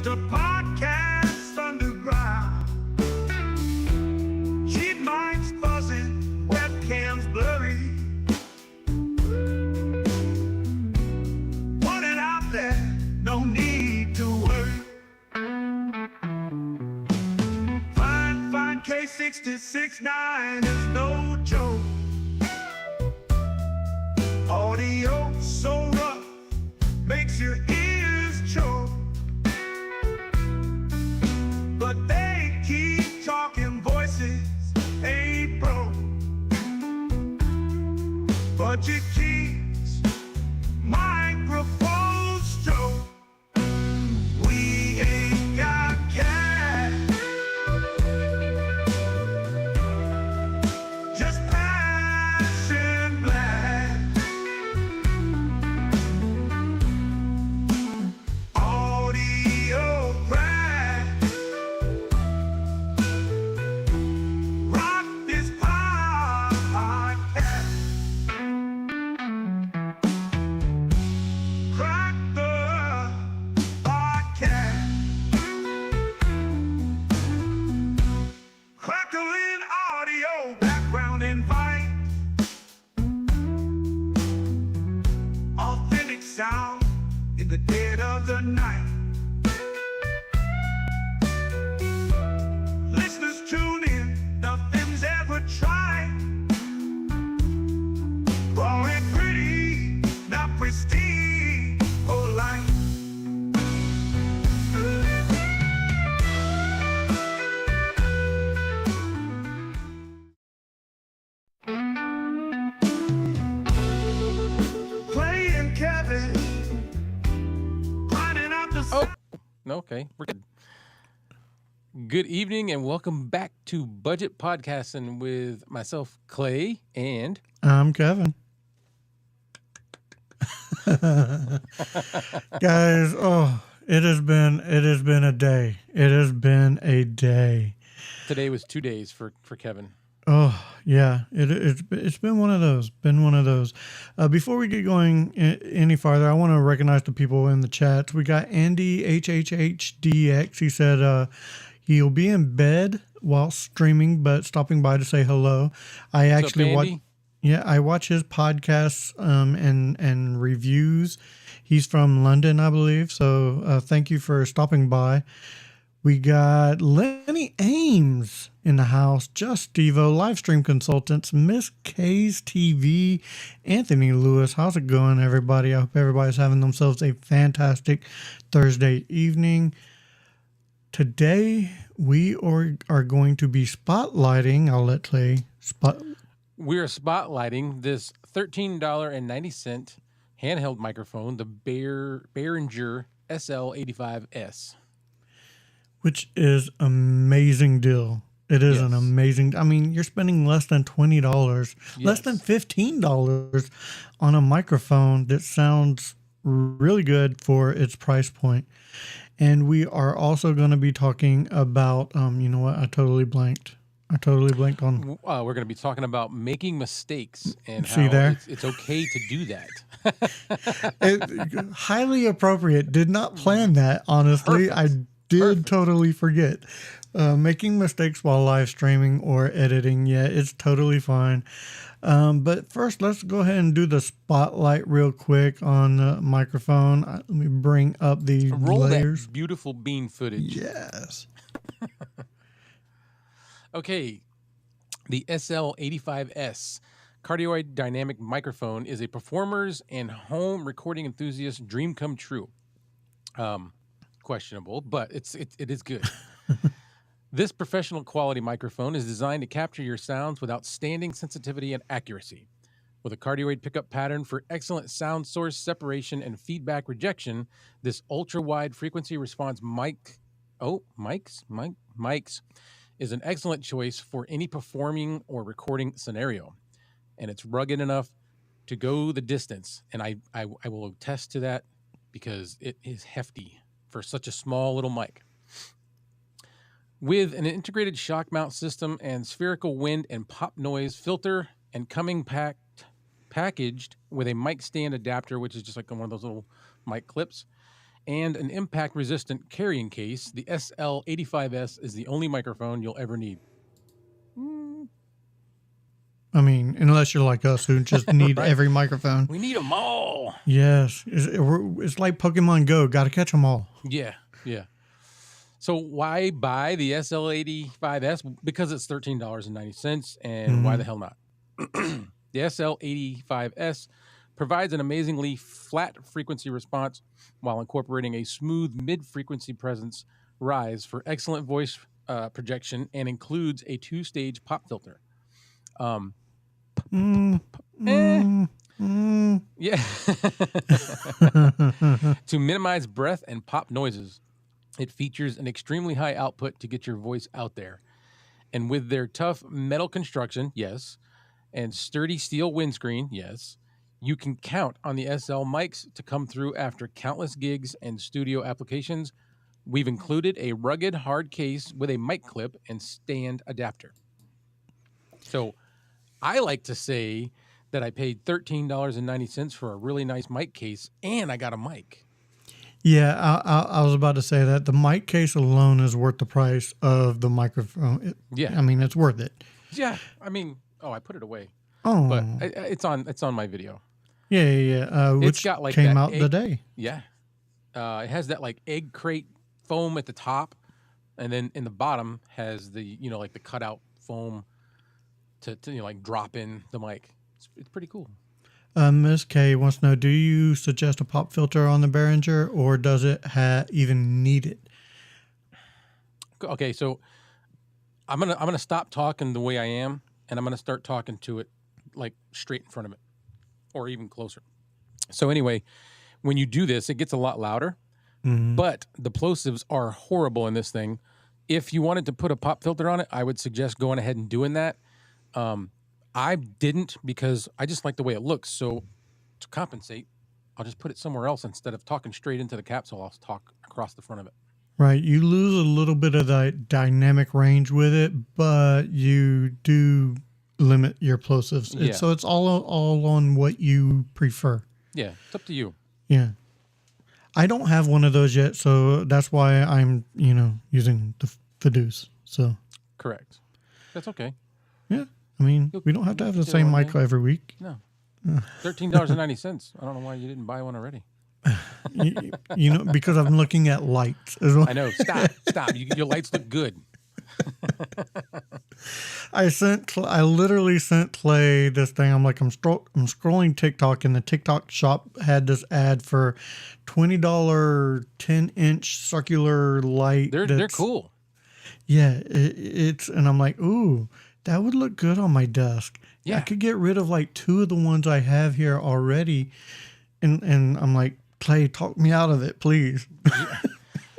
Just a podcast underground. Cheap minds buzzing, webcams blurry. Put it out there, no need to worry. Find K66.9 is no joke. Audio so rough, makes your ears choke. But they keep talking, voices ain't broke. Budget keeps microphones stroke. We ain't got cash, just passion black. Audio crack. Rock this podcast. Crack the podcast. Crackling audio, background invite. Authentic sound in the dead of the night. Listeners tune in, nothing's ever tried. Raw and pretty, not pristine or light. Playing Kevin, finding out the Oh, okay. We're good. Good evening and welcome back to Budget Podcasting with myself, Clay, and I'm Kevin. Guys, it has been a day. It has been a day. today was 2 days for Kevin. Oh, yeah. It's been one of those. Before we get going any farther, I want to recognize the people in the chats. We got Andy HHHDX. He said he'll be in bed while streaming, but stopping by to say hello. I What's actually up, watch. Andy? Yeah, I watch his podcasts and reviews. He's from London, I believe. So thank you for stopping by. We got Lenny Ames in the house, Just Devo, live stream consultants, Miss K's TV, Anthony Lewis. How's it going, everybody? I hope everybody's having themselves a fantastic Thursday evening. Today, we are going to be spotlighting. I'll let Clay We're spotlighting this $13.90 handheld microphone, the Behringer SL85S. which is amazing deal. It is an Yes. amazing. I mean, you're spending less than $20, less Yes. than $15 on a microphone that sounds really good for its price point. And we are also going to be talking about, you know what? I totally blanked on. We're going to be talking about making mistakes and See how there? it's okay to do that. Highly appropriate. Did not plan that, honestly. Perfect. I did totally forget. Making mistakes while live streaming or editing, yeah, it's totally fine. But first, let's go ahead and do the spotlight real quick on the microphone. Let me bring up the Roll layers. that beautiful bean footage. Yes. Okay, the SL85S cardioid dynamic microphone is a performer's and home recording enthusiast dream come true. Questionable, but it is good. This professional quality microphone is designed to capture your sounds with outstanding sensitivity and accuracy. With a cardioid pickup pattern for excellent sound source separation and feedback rejection, this ultra-wide frequency response mics is an excellent choice for any performing or recording scenario. And it's rugged enough to go the distance. And I will attest to that because it is hefty for such a small little mic. With an integrated shock mount system and spherical wind and pop noise filter and coming packaged with a mic stand adapter, which is just like one of those little mic clips, and an impact-resistant carrying case, the SL85S is the only microphone you'll ever need. I mean, unless you're like us who just need Right. every microphone. We need them all. Yes. It's like Pokemon Go. Got to catch them all. Yeah, yeah. So why buy the SL85S? Because it's $13.90, and why the hell not? The SL85S provides an amazingly flat frequency response while incorporating a smooth mid-frequency presence rise for excellent voice projection, and includes a 2-stage pop filter. Yeah. To minimize breath and pop noises. It features an extremely high output to get your voice out there. And with their tough metal construction, yes, and sturdy steel windscreen, yes, you can count on the SL mics to come through after countless gigs and studio applications. We've included a rugged hard case with a mic clip and stand adapter. So I like to say that I paid $13.90 for a really nice mic case, and I got a mic. Yeah, I was about to say that the mic case alone is worth the price of the microphone. Yeah. I mean, it's worth it. Yeah, I mean, I put it away, Oh, but it's on my video. yeah. Which got like came that out egg- today. Yeah, it has that like egg crate foam at the top, and then in the bottom has the like the cutout foam to like drop in the mic. It's pretty cool. Miss K wants to know: do you suggest a pop filter on the Behringer, or does it even need it? Okay, so I'm gonna stop talking the way I am, and I'm gonna start talking to it like straight in front of it, or even closer. So anyway, when you do this, it gets a lot louder, but the plosives are horrible in this thing. If you wanted to put a pop filter on it, I would suggest going ahead and doing that. I didn't, because I just like the way it looks. So to compensate, I'll just put it somewhere else instead of talking straight into the capsule. I'll talk across the front of it. Right, you lose a little bit of the dynamic range with it, but you do limit your plosives. Yeah. So it's all on what you prefer. Yeah, it's up to you. Yeah. I don't have one of those yet, so that's why I'm, using the Fiduce. So, Correct. That's okay. yeah. I mean, we don't have to have the do same one mic thing. every week. No. $13.90. I don't know why you didn't buy one already. Because I'm looking at lights as well. I know. Stop. Your lights look good. I literally sent Clay this thing. I'm like, I'm scrolling TikTok, and the TikTok shop had this ad for $20 10-inch circular light. They're cool. Yeah, it's, and I'm like, ooh, that would look good on my desk. Yeah. I could get rid of like 2 of the ones I have here already, and I'm like, Clay, talk me out of it, please.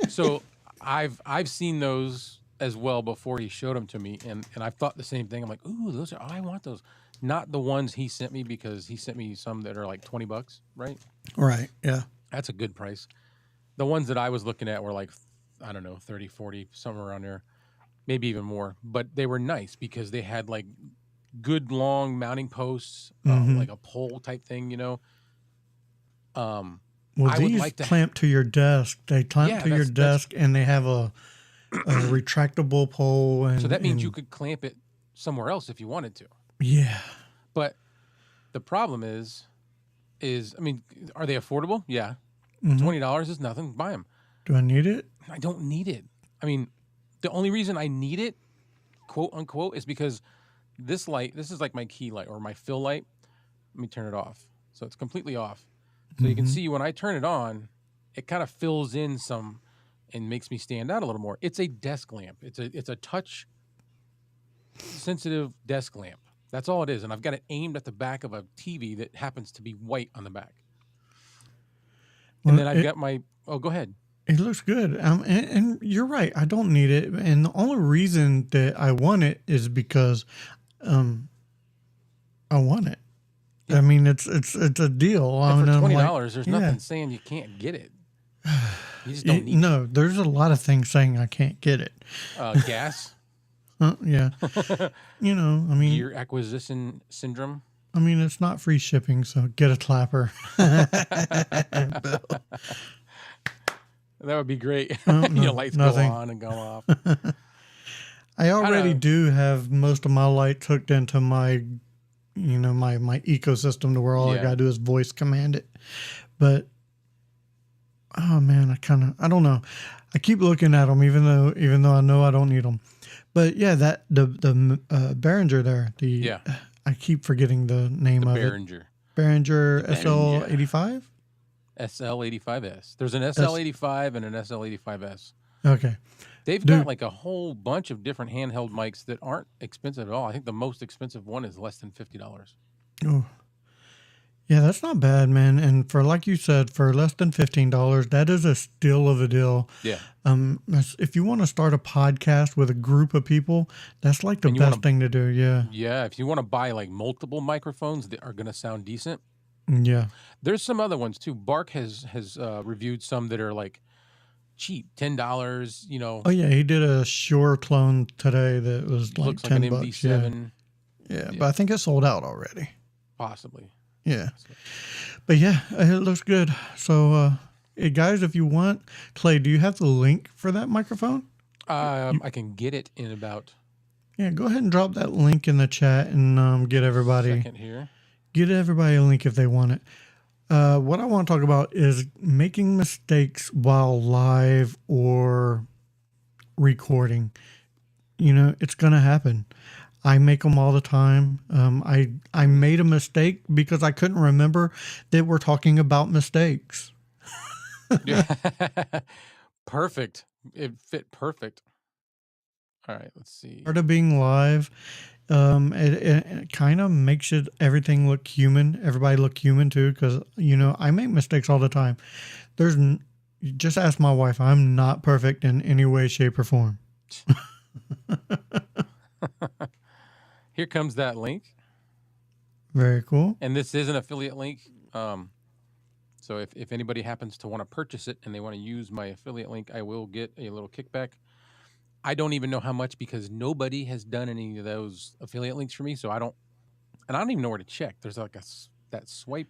So I've seen those as well before he showed them to me, and I've thought the same thing. I'm like, ooh, I want those. Not the ones he sent me, because he sent me some that are like $20, right? Right. Yeah. That's a good price. The ones that I was looking at were like, I don't know, 30, 40, somewhere around there, maybe even more. But they were nice because they had like good long mounting posts, like a pole type thing, Well, I would these like to- clamp to your desk. They clamp Yeah, to your that's- desk, and they have a retractable pole. And So that means you and- could clamp it somewhere else if you wanted to. Yeah. But the problem is, I mean, are they affordable? Yeah. Mm-hmm. $20 is nothing. Buy them. Do I need it? I don't need it. I mean, the only reason I need it, quote unquote, is because this is like my key light or my fill light. Let me turn it off. So it's completely off. So you can see when I turn it on, it kind of fills in some and makes me stand out a little more. It's a desk lamp. It's a touch sensitive desk lamp. That's all it is. And I've got it aimed at the back of a TV that happens to be white on the back. Well, And then I've got my, go ahead. It looks good. And you're right. I don't need it. And the only reason that I want it is because I want it. I mean, it's a deal. And for I'm like, $20, there's yeah. nothing saying you can't get it. You just don't need No, there's a lot of things saying I can't get it. gas, Yeah. I mean, gear acquisition syndrome. I mean, it's not free shipping, so get a clapper. That would be great. Oh, You know, no, lights go nothing. on and go off. I already know. do have most of my lights hooked into my, my ecosystem to where all I Yeah. gotta do is voice command it. But oh man, I don't know. I keep looking at them, even though I know I don't need them. But yeah, that the Behringer there, Yeah. I keep forgetting the name The of it. Behringer. Behringer The Behringer. SL85. SL85S. There's an That's SL85 and an SL85S. okay, They've got dude. like a whole bunch of different handheld mics that aren't expensive at all. I think the most expensive one is less than $50. Oh, yeah, that's not bad, man. And for like you said, for less than $15, that is a steal of a deal. Yeah. If you want to start a podcast with a group of people, that's like the And you wanna- best thing to do. Yeah, Yeah. If you want to buy like multiple microphones that are going to sound decent, yeah. there's some other ones too. Bark has reviewed some that are like cheap, $10. You know, Oh yeah, he did a Shure clone today that was like looks like an $10. Yeah, MV7, yeah. But I think it sold out already. possibly. Yeah, but yeah, it looks good. So, hey guys, if you want, Clay, do you have the link for that microphone? I can get it in about Yeah, go ahead and drop that link in the chat and get a everybody second here. a link if they want it. What I want to talk about is making mistakes while live or recording. It's gonna happen. I make them all the time. I made a mistake because I couldn't remember that we're talking about mistakes. Yeah. Perfect. It fit perfect. All right, let's see. Part of being live, it kind of makes everything look human. Everybody look human too, because I make mistakes all the time. Just ask my wife. I'm not perfect in any way, shape, or form. Here comes that link. Very cool. And this is an affiliate link. So if anybody happens to want to purchase it and they want to use my affiliate link, I will get a little kickback. I don't even know how much because nobody has done any of those affiliate links for me. So I don't even know where to check. There's like that swipe.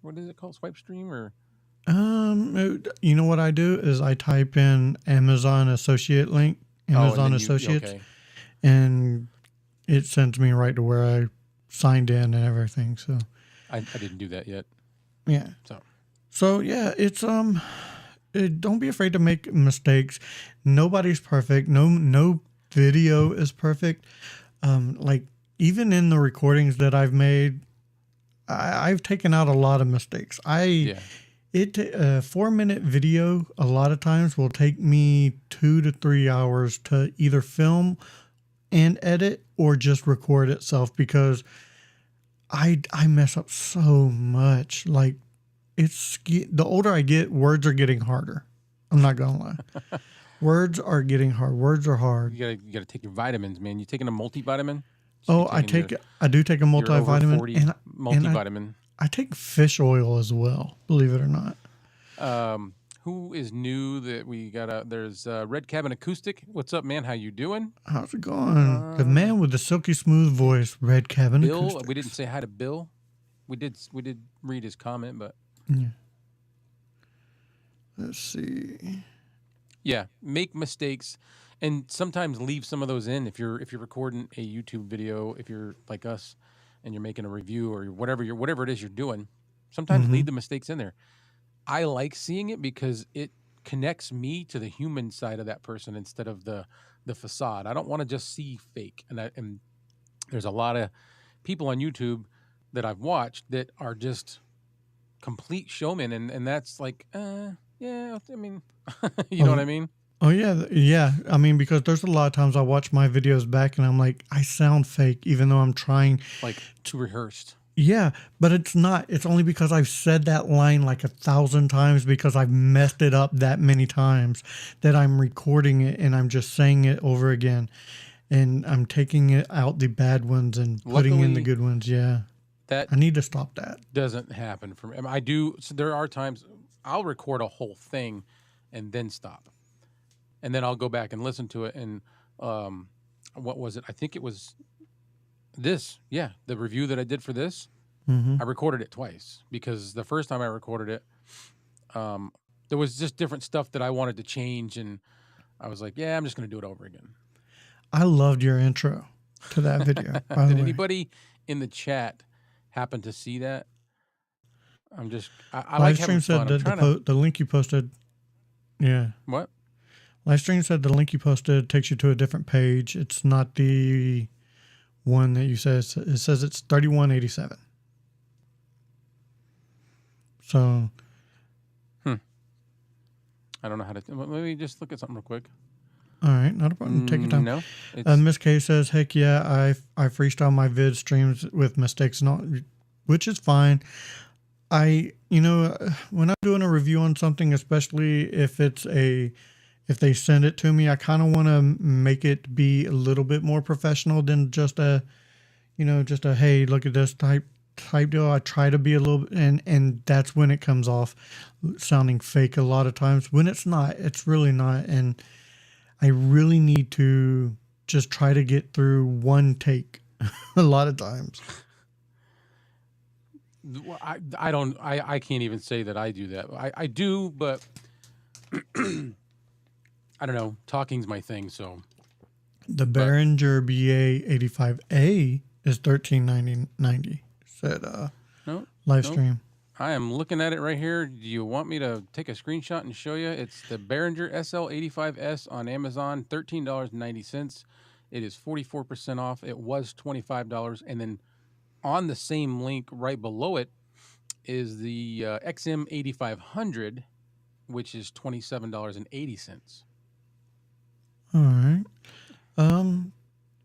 What is it called? Swipe stream or? You know what I do is I type in Amazon associate link, Amazon Associates, okay. and it sends me right to where I signed in and everything. So I didn't do that yet. yeah. So yeah, it's don't be afraid to make mistakes. Nobody's perfect. No video is perfect. Like even in the recordings that I've made, I've taken out a lot of mistakes. A 4-minute video a lot of times will take me 2 to 3 hours to either film and edit or just record itself because I mess up so much. Like the older I get, words are getting harder. I'm not gonna lie. Words are getting hard. Words are hard. You gotta take your vitamins, man. You taking a multivitamin? Oh, I do take a multivitamin Over 40 multivitamin. I take fish oil as well, believe it or not. Who is new that we got? There's Red Cabin Acoustic. What's up, man? How you doing? How's it going? The man with the silky smooth voice, Red Cabin Bill. Acoustic. We didn't say hi to Bill. We did read his comment, but Yeah. Let's see. yeah, make mistakes, and sometimes leave some of those in. If you're recording a YouTube video, if you're like us, and you're making a review or whatever it is you're doing, sometimes leave the mistakes in there. I like seeing it because it connects me to the human side of that person instead of the facade. I don't want to just see fake. And there's a lot of people on YouTube that I've watched that are just complete showmen, and that's like, yeah. I mean, you know what I mean? Oh yeah, yeah. I mean, because there's a lot of times I watch my videos back and I'm like, I sound fake, even though I'm trying. Like too rehearsed. Yeah, but it's not. It's only because I've said that line like 1,000 times because I've messed it up that many times that I'm recording it and I'm just saying it over again, and I'm taking it out the bad ones and putting in the Luckily, good ones. Yeah, that I need to stop that. doesn't happen for me. I mean, I do. So there are times I'll record a whole thing and then stop, and then I'll go back and listen to it. And what was it? I think it was this. Yeah, the review that I did for this. Mm-hmm. I recorded it twice because the first time I recorded it, there was just different stuff that I wanted to change, and I was like, yeah, I'm just going to do it over again. I loved your intro to that video. By the Did way. anybody in the chat happen to see that? I like having Livestream fun. said I'm that trying the link you posted. Yeah. What? Livestream said the link you posted takes you to a different page. It's not the one that you said. It says it's 3187. So I don't know how to. Maybe just look at something real quick. all right, not a problem. Take your time. No. It's, Miss K says, "Heck yeah, I freestyle my vid streams with mistakes and all, which is fine. When I'm doing a review on something, especially if they send it to me, I kind of want to make it be a little bit more professional than just a hey, look at this type deal. I try to be a little, and that's when it comes off sounding fake a lot of times. When it's not, it's really not, and I really need to just try to get through one take a lot of times. I can't even say that I do that. I do, but I don't know. Talking's my thing, so. The Behringer BA85A is $13.90. Said No. live Nope. stream. I am looking at it right here. Do you want me to take a screenshot and show you? It's the Behringer SL85S on Amazon, $13.90. It is 44% off. It was $25. And then on the same link right below it is the XM8500, which is $27.80. All right.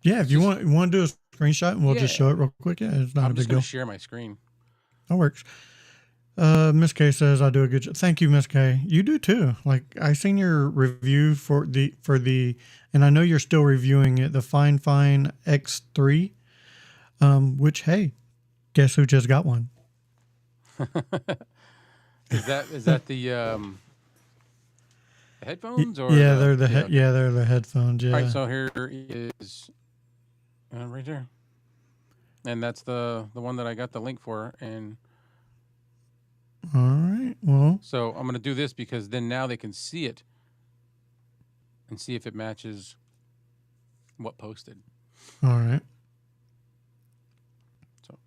Yeah, if you want to do a screenshot and we'll just Yeah. show it real quick. Yeah, it's not I'm a just big going deal. to share my screen. That works. Miss K says I do a good job. Thank you, Miss K. You do too. Like I seen your review for the, and I know you're still reviewing it, the Fine X3. Which hey, guess who just got one? Is that the headphones or Yeah, they're the okay. they're the headphones. Yeah. All right, so here is right there, and that's the one that I got the link for, and All right. Well, so I'm gonna do this because then now they can see it and see if it matches what posted. all right. So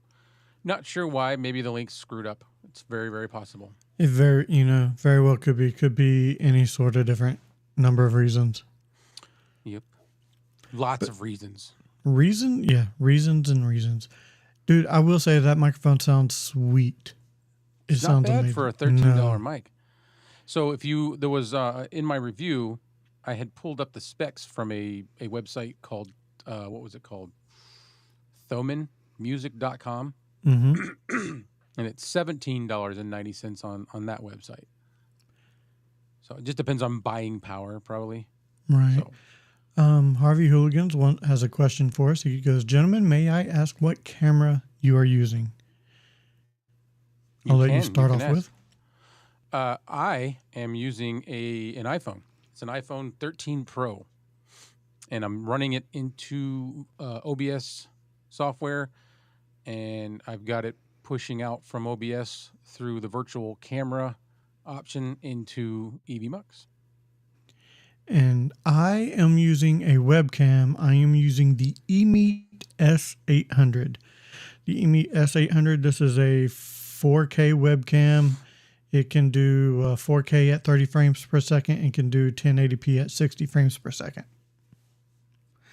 not sure why. Maybe the link's screwed up. It's very, very possible. It very well could be any sort of different number of reasons. Yep, lots of reasons. Reasons and reasons. Dude, I will say that microphone sounds sweet. It It's not sounds bad amazing. for a $13 No. mic. So there was in my review, I had pulled up the specs from a website called what was it called? ThomanMusic.com. Mm-hmm. And it's $17.90 on that website. So it just depends on buying power, probably. Right. So Harvey Hooligans has a question for us. He goes, "Gentlemen, may I ask what camera you are using?" I'll let you start off with. I am using an iPhone. It's an iPhone 13 Pro, and I'm running it into OBS software, and I've got it pushing out from OBS through the virtual camera option into EVMux. And I am using a webcam. I am using the eMeet S800. The eMeet S800, this is a 4K webcam. It can do 4K at 30 frames per second and can do 1080p at 60 frames per second.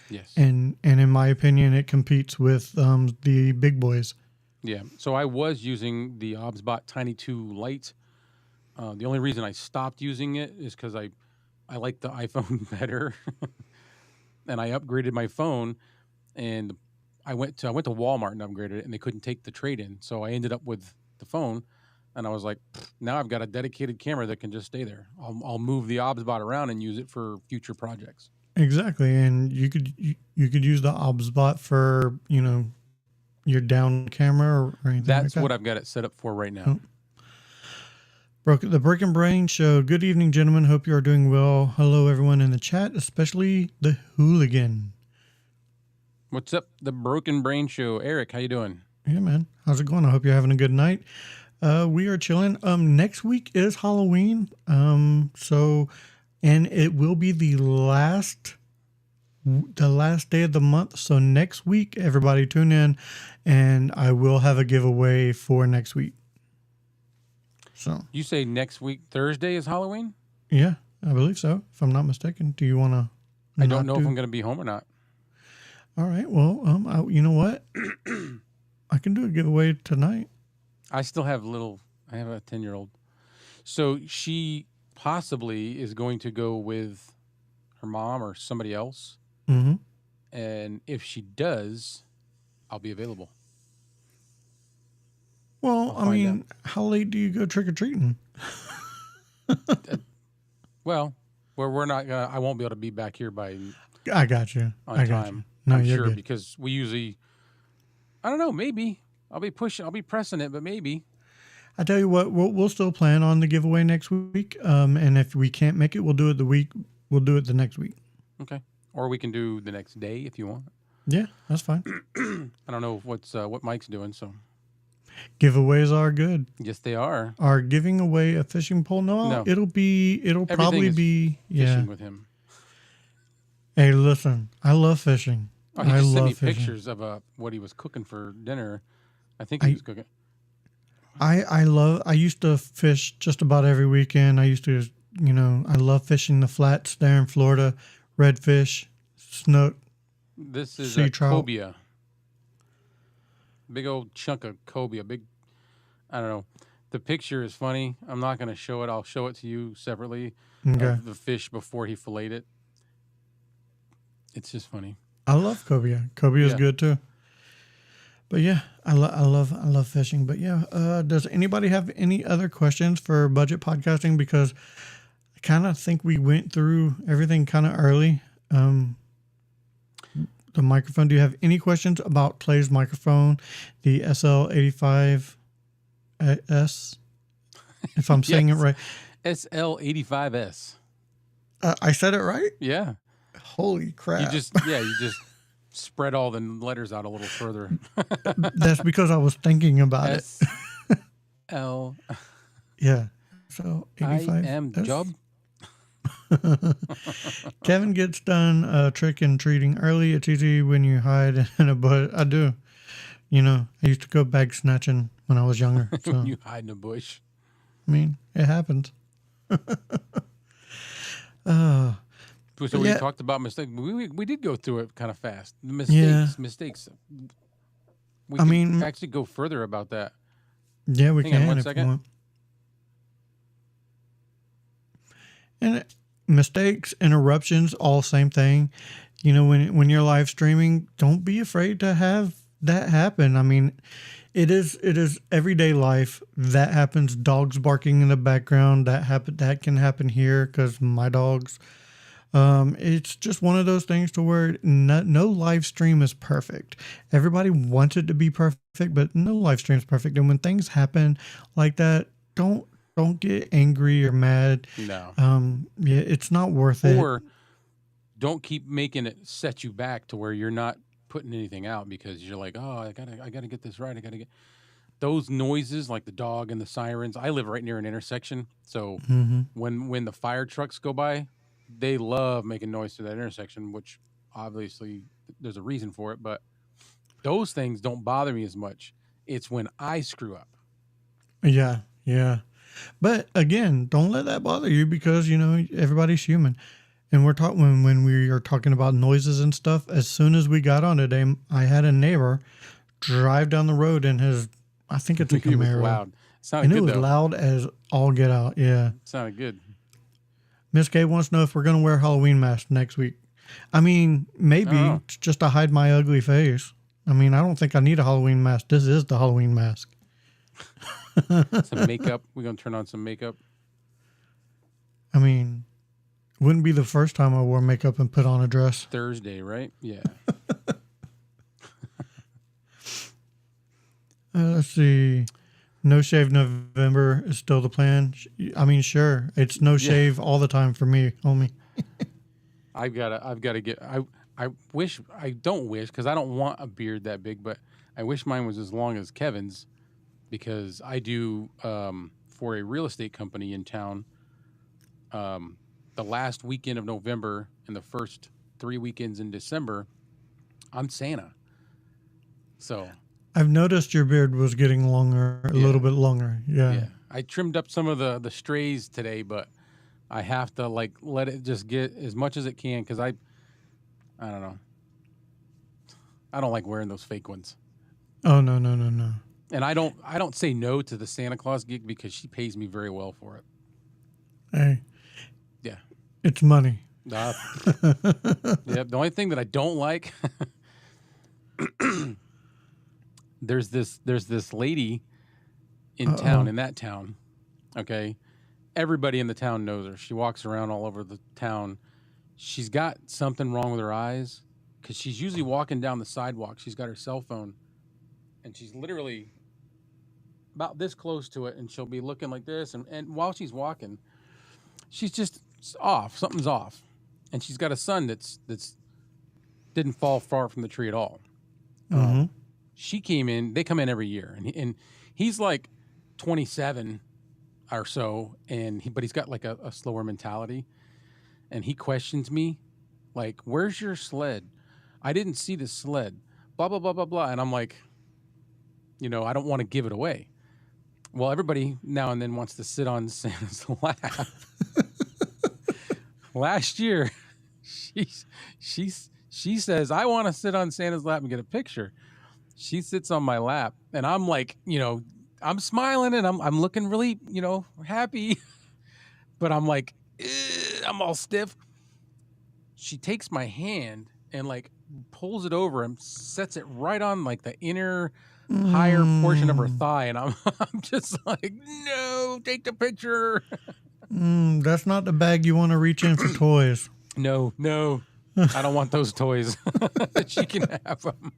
Yes. And in my opinion, it competes with the big boys. Yeah. So I was using the OBSBot Tiny 2 Lite. The only reason I stopped using it is because I like the iPhone better, and I upgraded my phone, and I went to Walmart and upgraded it, and they couldn't take the trade in, so I ended up with the phone, and I was like, now I've got a dedicated camera that can just stay there. I'll move the OBSBot around and use it for future projects. Exactly, and you could use the OBSBot for your down camera or anything. That's like that. what I've got it set up for right now. The Broken Brain Show. Good evening, gentlemen. Hope you are doing well. Hello, everyone in the chat, especially the hooligan. What's up, the Broken Brain Show? Eric, how you doing? Yeah, man. How's it going? I hope you're having a good night. We are chilling. Next week is Halloween. And it will be the last day of the month. So next week, everybody tune in, and I will have a giveaway for next week. So You say next week Thursday is Halloween? yeah, I believe so, if I'm not mistaken. Do you want to? I don't know if I'm going to be home or not. All right. Well, you know what? I can do a giveaway tonight. I still have I have a 10-year-old. So she possibly is going to go with her mom or somebody else. Mm-hmm. And if she does, I'll be available. Well, I'll find how late do you go trick or treating? Well, we're not gonna, I won't be able to be back here by I got you. on I got time. you. No, I'm you're sure good. because we usually, I don't know, maybe I'll be pressing it, but maybe. I tell you what, we'll still plan on the giveaway next week. And if we can't make it, we'll do it the next week. Okay. Or we can do the next day if you want. Yeah, that's fine. I don't know what Mike's doing, so Giveaways are good. yes, they are Are giving away a fishing pole? No, No. it'll probably is be fishing with him. Hey, listen, I love fishing. Oh, he I just sent love me fishing. pictures of what he was cooking for dinner. I think he was cooking. I used to fish just about every weekend. I used to, I love fishing the flats there in Florida, redfish, snook. This is sea a trout. cobia. Big old chunk of cobia. I don't know. The picture is funny. I'm not going to show it. I'll show it to you separately. Okay. Of the fish before he filleted it. It's just funny. I love cobia. Cobia is Yeah. good too. But yeah, I love fishing. But yeah, does anybody have any other questions for budget podcasting? Because I kind of think we went through everything kind of early. The microphone. Do you have any questions about Clay's microphone, the SL85S? If I'm saying it Yes. right, SL85S. I said it right. Yeah. Holy crap! You just spread all the letters out a little further. That's because I was thinking about it. SL. Yeah. So I 85. am job. Kevin gets done trick and treating early. It's easy when you hide in a bush. I do. I used to go bag snatching when I was younger. So, When you hide in a bush. I mean, it happens. So we yeah. talked about mistakes. We did go through it kind of fast. Yeah. Mistakes. We I could mean- actually go further about that. Yeah, we Hang on can one if second. you want. And mistakes, interruptions, all same thing. When you're live streaming, don't be afraid to have that happen. I mean, it is everyday life that happens. Dogs barking in the background that can happen here because my dogs. It's just one of those things to where no live stream is perfect. Everybody wants it to be perfect, but no live stream is perfect. And when things happen like that, don't get angry or mad. No. Yeah, it's not worth it. Or don't keep making it set you back to where you're not putting anything out because you're like, oh, I gotta get this right. I gotta get those noises like the dog and the sirens. I live right near an intersection, so Mhm. when the fire trucks go by, they love making noise through that intersection, which obviously there's a reason for it, but those things don't bother me as much. It's when I screw up. Yeah, yeah. But again, don't let that bother you because everybody's human. And we're talking when we are talking about noises and stuff. As soon as we got on today, I had a neighbor drive down the road in his, I think it's a It was Camaro, loud. It sounded and it good was though. loud as all get out. Yeah. It sounded good. Miss Kay wants to know if we're going to wear Halloween masks next week. I mean, maybe Oh. it's just to hide my ugly face. I mean, I don't think I need a Halloween mask. This is the Halloween mask. Some makeup. We're gonna turn on some makeup. I mean, wouldn't be the first time I wore makeup and put on a dress. Thursday, right? Yeah. Let's see. No shave November is still the plan. I mean, sure. It's no shave all the time for me, homie. I've gotta get. I wish. I don't wish because I don't want a beard that big, but I wish mine was as long as Kevin's. because I do for a real estate company in town. The last weekend of November and the first 3 weekends in December, I'm Santa. So I've noticed your beard was getting longer, a Yeah. little bit longer. Yeah. yeah, I trimmed up some of the strays today, but I have to like let it just get as much as it can because I don't know. I don't like wearing those fake ones. Oh no, no, no, no. And I don't say no to the Santa Claus gig because she pays me very well for it. Hey, Yeah. it's money. Yep. The only thing that I don't like, there's this lady in town, in that town. Okay. Everybody in the town knows her. She walks around all over the town. She's got something wrong with her eyes because she's usually walking down the sidewalk. She's got her cell phone and she's literally about this close to it, and she'll be looking like this. And while she's walking, she's just off. Something's off. And she's got a son that's didn't fall far from the tree at all. Mm-hmm. She came in. They come in every year, and he's like 27 or so, but he's got like a slower mentality, and he questions me, like, "Where's your sled? I didn't see the sled." Blah blah blah blah blah, and I'm like, I don't want to give it away. Well, everybody now and then wants to sit on Santa's lap. Last year, she says, "I want to sit on Santa's lap and get a picture." She sits on my lap, and I'm like, I'm smiling and I'm looking really, happy, but I'm like, I'm all stiff. She takes my hand and like pulls it over and sets it right on like the inner higher portion of her thigh, and I'm just like, no, take the picture. That's not the bag you want to reach in for toys. No, I don't want those toys. She can have them.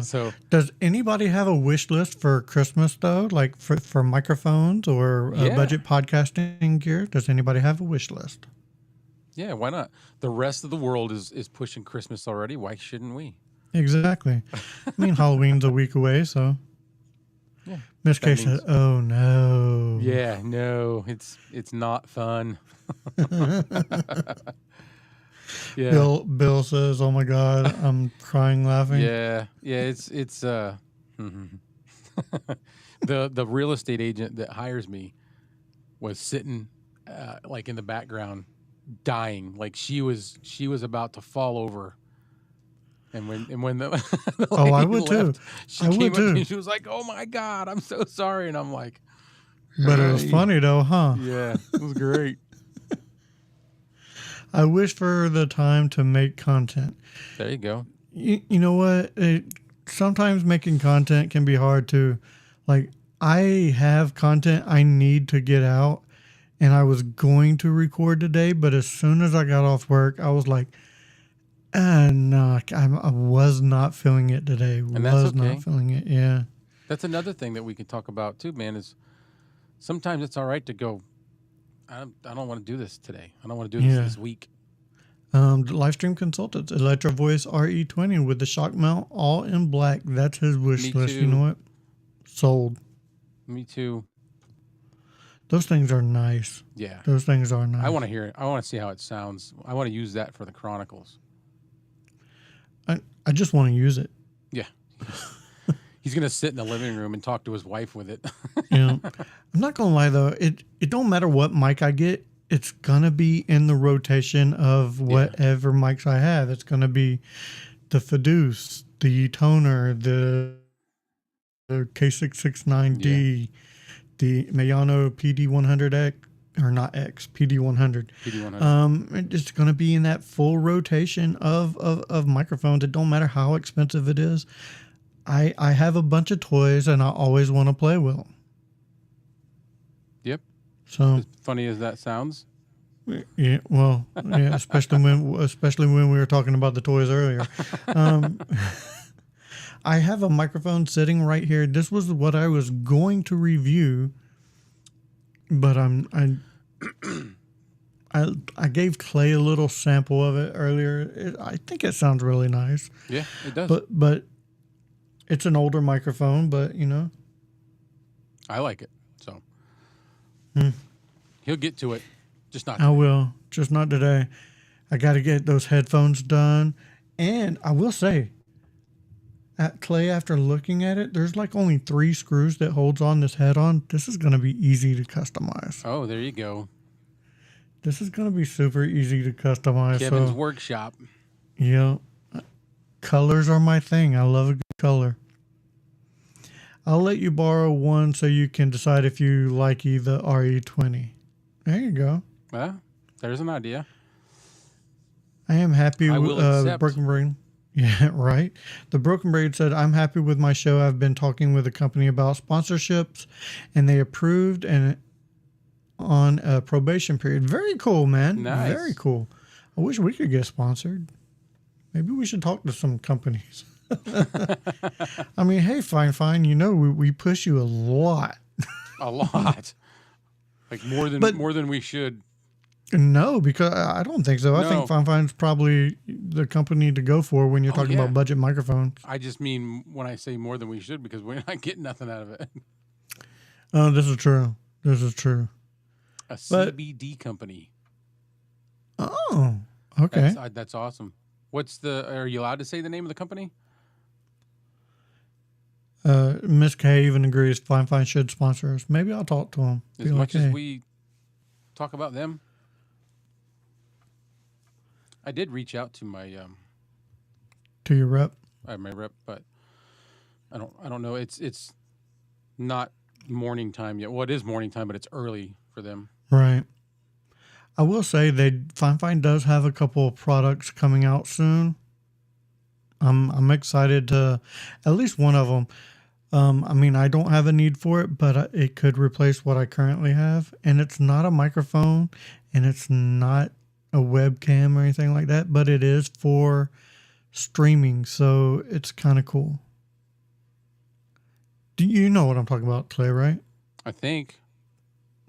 So Does anybody have a wish list for Christmas though, like for microphones or Yeah. budget podcasting gear? Does anybody have a wish list? yeah, why not? The rest of the world is pushing Christmas already. Why shouldn't we? Exactly. I mean, Halloween's a week away, so. Yeah. Miss K That said, means- "Oh no." Yeah, no, it's not fun. Yeah. Bill says, "Oh my God, I'm crying laughing." Yeah, it's the real estate agent that hires me was sitting like in the background dying, like she was about to fall over. And when the, the Oh, I lady would too. left, she I came would up to me, too. she was like, "Oh my God, I'm so sorry." And I'm like, But it was "Hey." funny though, huh? Yeah, it was great. I wish for the time to make content. There you go. You know what? Sometimes making content can be hard too. Like, I have content I need to get out, and I was going to record today, but as soon as I got off work, I was like, no, I was not feeling it today. that's Was okay. not feeling it. Yeah. That's another thing that we can talk about too, man, is sometimes it's all right to go, I don't want to do this today. I don't want to do this Yeah. this week. Livestream Consultants, Electro Voice RE20 with the shock mount, all in black. That's his wish Me list. You too. know what? Sold. Me too. Those things are nice. Yeah. Those things are nice. I want to hear it. I want to see how it sounds. I want to use that for the Chronicles. I just want to use it. Yeah. He's going to sit in the living room and talk to his wife with it. You know, I'm not gonna lie though. It don't matter what mic I get. It's gonna be in the rotation of whatever mics I have. It's gonna be the Fiduce, the Toner, the K669D, the Mayano PD100X, or not X, PD100. PD100. It's gonna be in that full rotation of microphones. It don't matter how expensive it is. I have a bunch of toys and I always want to play with them. Yep. So As funny as that sounds. yeah, well, yeah, especially when we were talking about the toys earlier. I have a microphone sitting right here. This was what I was going to review, but I gave Clay a little sample of it earlier. I think it sounds really nice, Yeah, it does. but It's an older microphone, but you know. I like it. So he'll get to it. Just not I today. will, just not today. I got to get those headphones done. And I will say, at Clay, after looking at it, there's like only 3 screws that holds on this head on. This is going to be easy to customize. Oh, there you go. This is going to be super easy to customize. Kevin's So, workshop. yeah, colors are my thing. I love a good color. I'll let you borrow one so you can decide if you like the RE20. There you go. Well, there's an idea. I am happy I with will accept. Broken Brain. Yeah, right. The Broken Braid said, I'm happy with my show. I've been talking with a company about sponsorships and they approved and on a probation period. Very cool, man. Nice. Very cool. I wish we could get sponsored. Maybe we should talk to some companies. I mean, hey, fine. You know, we push you a lot. A lot. Like more than we should. No, because I don't think so. I think No. Fine's probably the company to go for when you're talking yeah. about budget microphones. I just mean when I say more than we should because we're not getting nothing out of it. Oh, this is true. This is true. A But- CBD company. Oh, okay. That's awesome. Are you allowed to say the name of the company? Miss K even agrees Fine should sponsor us. Maybe I'll talk to him. As much as we talk about them. I did reach out to my To your rep. my rep, but I don't know. It's not morning time yet. Well, it is morning time, but it's early for them. Right. I will say Fine does have a couple of products coming out soon. I'm excited to at least one of them. I mean, I don't have a need for it, but it could replace what I currently have. And it's not a microphone and it's not a webcam or anything like that, but it is for streaming. So it's kind of cool. Do you know what I'm talking about, Clay, right? I think.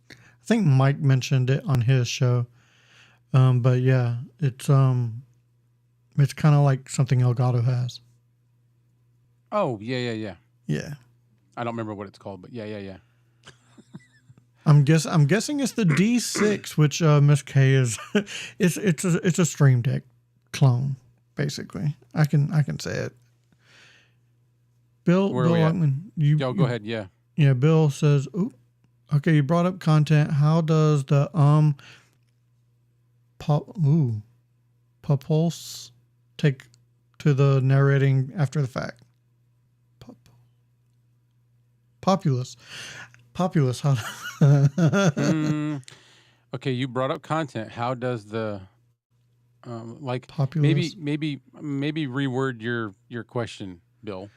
I think Mike mentioned it on his show. But yeah, it's kind of like something Elgato has. Oh, yeah. Yeah. I don't remember what it's called, but yeah. I'm guessing it's the D6, which Miss K is. it's a Stream Deck clone, basically. I can say it. Bill Where are we at? Lockman, Go ahead. Yeah. Yeah, Bill says, "Ooh, okay, you brought up content. How does the Populse take to the narrating after the fact? Populous. How? Okay, you brought up content. How does the Populous. maybe reword your question, Bill?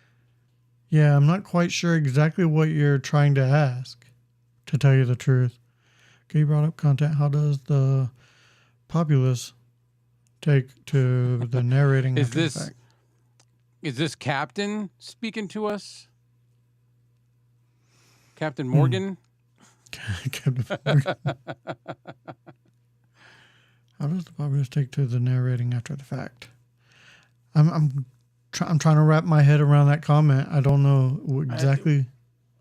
Yeah, I'm not quite sure exactly what you're trying to ask, to tell you the truth. Okay, you brought up content. How does the populace take to the narrating Is after the this fact? is this Captain speaking to us? Captain Morgan? Captain Morgan. How does the populace take to the narrating after the fact? I'm trying to wrap my head around that comment. I don't know exactly.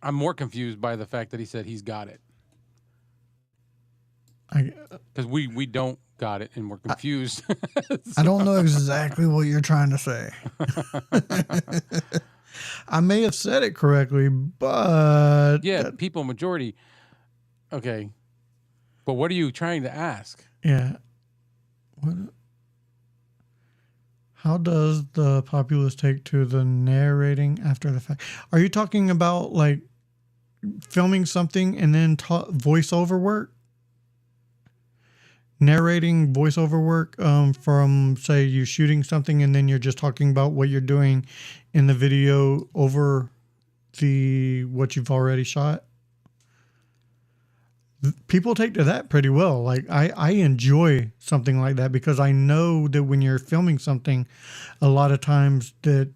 I'm more confused by the fact that he said he's got it. Because we don't got it and we're confused. I don't know exactly what you're trying to say. I may have said it correctly, but Yeah, people majority. Okay. But what are you trying to ask? yeah. How does the populace take to the narrating after the fact? Are you talking about like filming something and then voiceover work? Narrating voiceover work from, say, you shooting something and then you're just talking about what you're doing in the video over what you've already shot. People take to that pretty well. Like I enjoy something like that because I know that when you're filming something, a lot of times that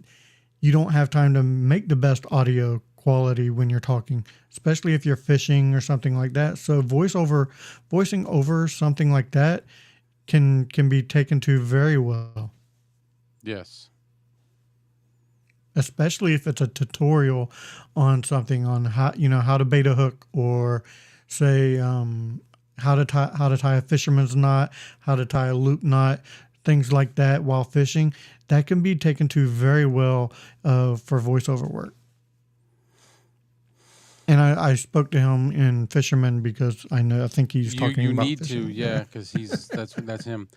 you don't have time to make the best audio quality when you're talking, especially if you're fishing or something like that. So voicing over something like that can be taken to very well. Yes. especially if it's a tutorial on something on how to bait a hook, or say how to tie a fisherman's knot, how to tie a loop knot, things like that while fishing. That can be taken to very well for voiceover work. And I spoke to him in Fisherman because I think he's talking You about need fishing. to, yeah, because that's him.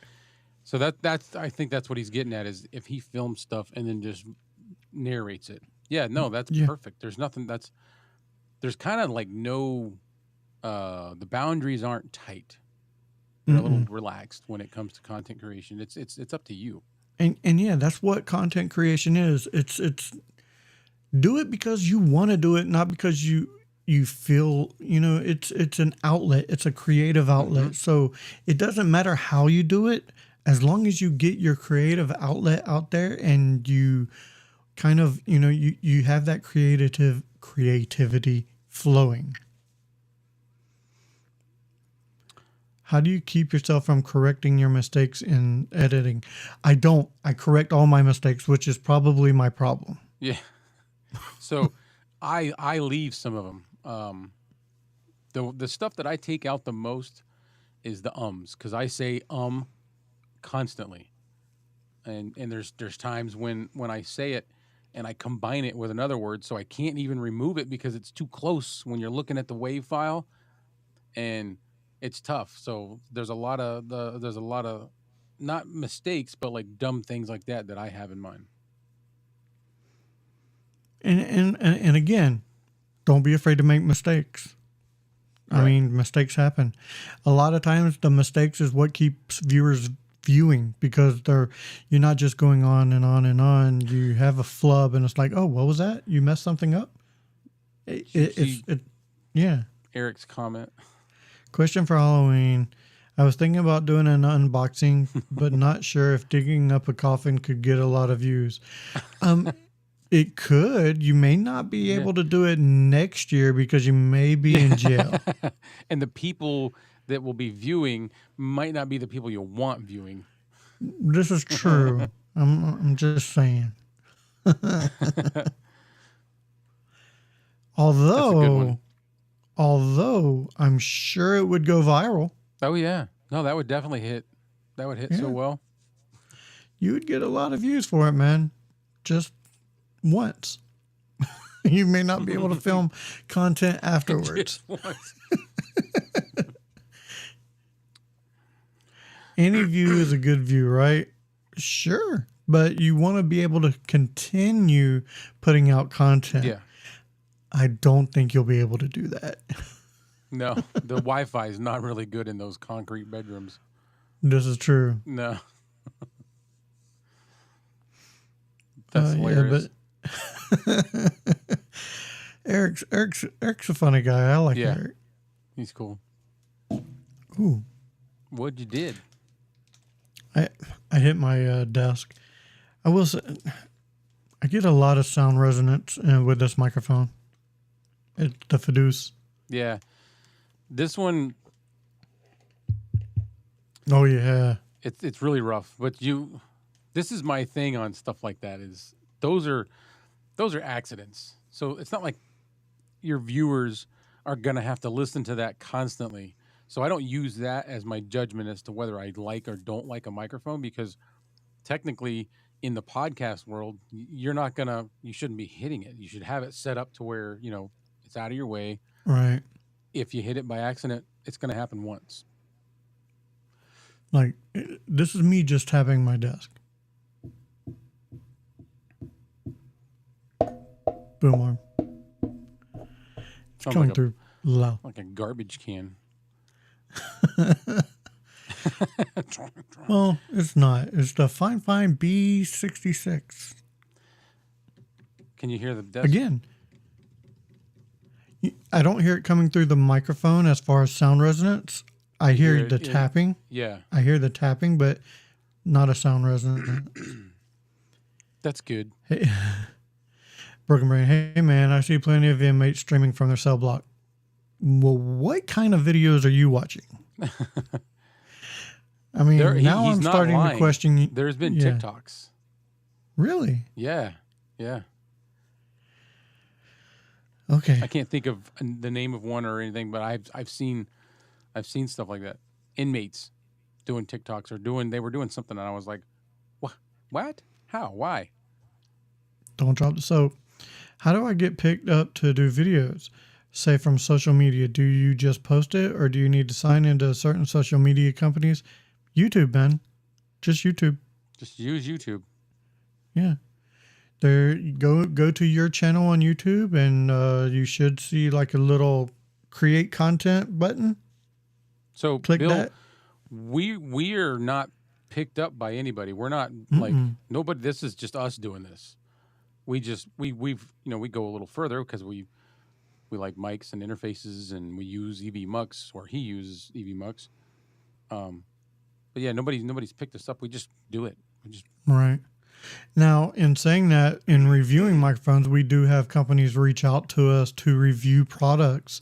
So that's I think that's what he's getting at, is if he films stuff and then just narrates it. Yeah, no, that's Yeah. perfect. There's nothing there's kind of like no the boundaries aren't tight. They're a little relaxed when it comes to content creation. It's up to you. And yeah, that's what content creation is. It's do it because you want to do it, not because you feel, it's an outlet. It's a creative outlet. So it doesn't matter how you do it, as long as you get your creative outlet out there and you kind of, you have that creativity flowing. How do you keep yourself from correcting your mistakes in editing? I don't. I correct all my mistakes, which is probably my problem. Yeah. So I leave some of them. The stuff that I take out the most is the ums, because I say constantly, and there's times when I say it and I combine it with another word, so I can't even remove it because it's too close when you're looking at the WAV file, and it's tough. So there's a lot of not mistakes, but like dumb things like that I have in mind. And again, don't be afraid to make mistakes. Right. I mean, mistakes happen. A lot of times the mistakes is what keeps viewers viewing, because you're not just going on and on and on. You have a flub and it's like, oh, what was that? You messed something up? Yeah. Eric's comment. Question for Halloween. I was thinking about doing an unboxing, but not sure if digging up a coffin could get a lot of views. It could. You may not be able to do it next year because you may be in jail. And the people that will be viewing might not be the people you want viewing. This is true. I'm just saying. Although I'm sure it would go viral. Oh yeah. No, that would definitely hit. That would hit so well. You would get a lot of views for it, man. Just once. You may not be able to film content afterwards. Just once. Any view is a good view, right? Sure. But you want to be able to continue putting out content. Yeah. I don't think you'll be able to do that. No, the Wi-Fi is not really good in those concrete bedrooms. This is true. No. That's hilarious. But Eric's a funny guy. I like Yeah. Eric. He's cool. Ooh. What'd you did? I hit my desk. I will say, I get a lot of sound resonance with this microphone. It's the Fiduce. Yeah. This one, Oh yeah. it's really rough. But this is my thing on stuff like that, is those are accidents. So it's not like your viewers are gonna have to listen to that constantly. So I don't use that as my judgment as to whether I like or don't like a microphone, because technically in the podcast world, you shouldn't be hitting it. You should have it set up to where, it's out of your way. Right. If you hit it by accident, it's going to happen once. Like, this is me just tapping my desk. Boom arm. It's Sounds coming like through loud. like a garbage can. Well, it's not. It's the Fine B66. Can you hear the desk? Again, I don't hear it coming through the microphone as far as sound resonance. I hear hear the it, yeah. tapping. Yeah, I hear the tapping, but not a sound resonance. that's good. Hey, Broken Brain. Hey, man, I see plenty of inmates streaming from their cell block. Well, what kind of videos are you watching? I mean, now he's I'm not starting lying. to question. There's been Yeah. TikToks. Really? Yeah. Okay. I can't think of the name of one or anything, but I've seen stuff like that. Inmates doing TikToks or they were doing something, and I was like, what? How? Why? Don't drop the soap. How do I get picked up to do videos? Say from social media. Do you just post it or do you need to sign into certain social media companies? YouTube, man. Just YouTube. Just use YouTube. Yeah. There, go to your channel on YouTube and you should see like a little create content button. So Click Bill, that. we are not picked up by anybody. We're not like nobody. This is just us doing this. We've we go a little further because we like mics and interfaces, and we use EV Mux, or he uses EV Mux. But yeah, nobody's picked us up. We just do it. We just Right. Now, in saying that, in reviewing microphones, we do have companies reach out to us to review products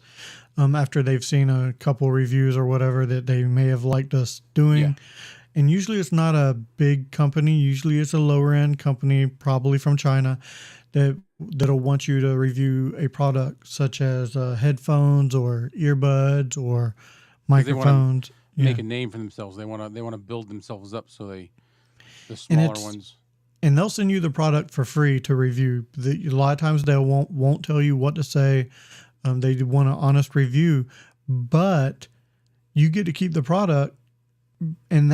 after they've seen a couple reviews or whatever that they may have liked us doing. Yeah. And usually it's not a big company. Usually it's a lower end company, probably from China, that'll want you to review a product such as headphones or earbuds or 'cause they wanna microphones. make Yeah. a name for themselves. They want to build themselves up, so the And smaller it's ones. and they'll send you the product for free to review. A lot of times they won't tell you what to say. They want an honest review, but you get to keep the product, and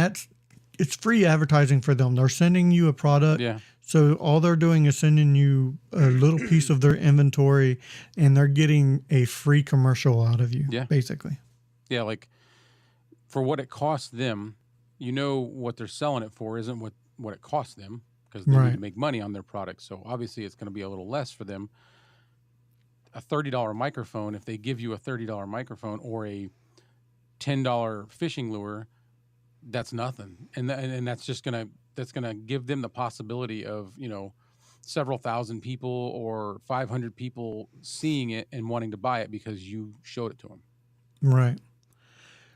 it's free advertising for them. They're sending you a product, Yeah. so all they're doing is sending you a little piece of their inventory, and they're getting a free commercial out of you. Yeah. Basically. Yeah, like for what it costs them, what they're selling it for isn't what it costs them, because they need Right. to make money on their product. So obviously it's going to be a little less for them. A $30 microphone, if they give you a $30 microphone or a $10 fishing lure, that's nothing. And that's just going to give them the possibility of, several thousand people or 500 people seeing it and wanting to buy it because you showed it to them. Right.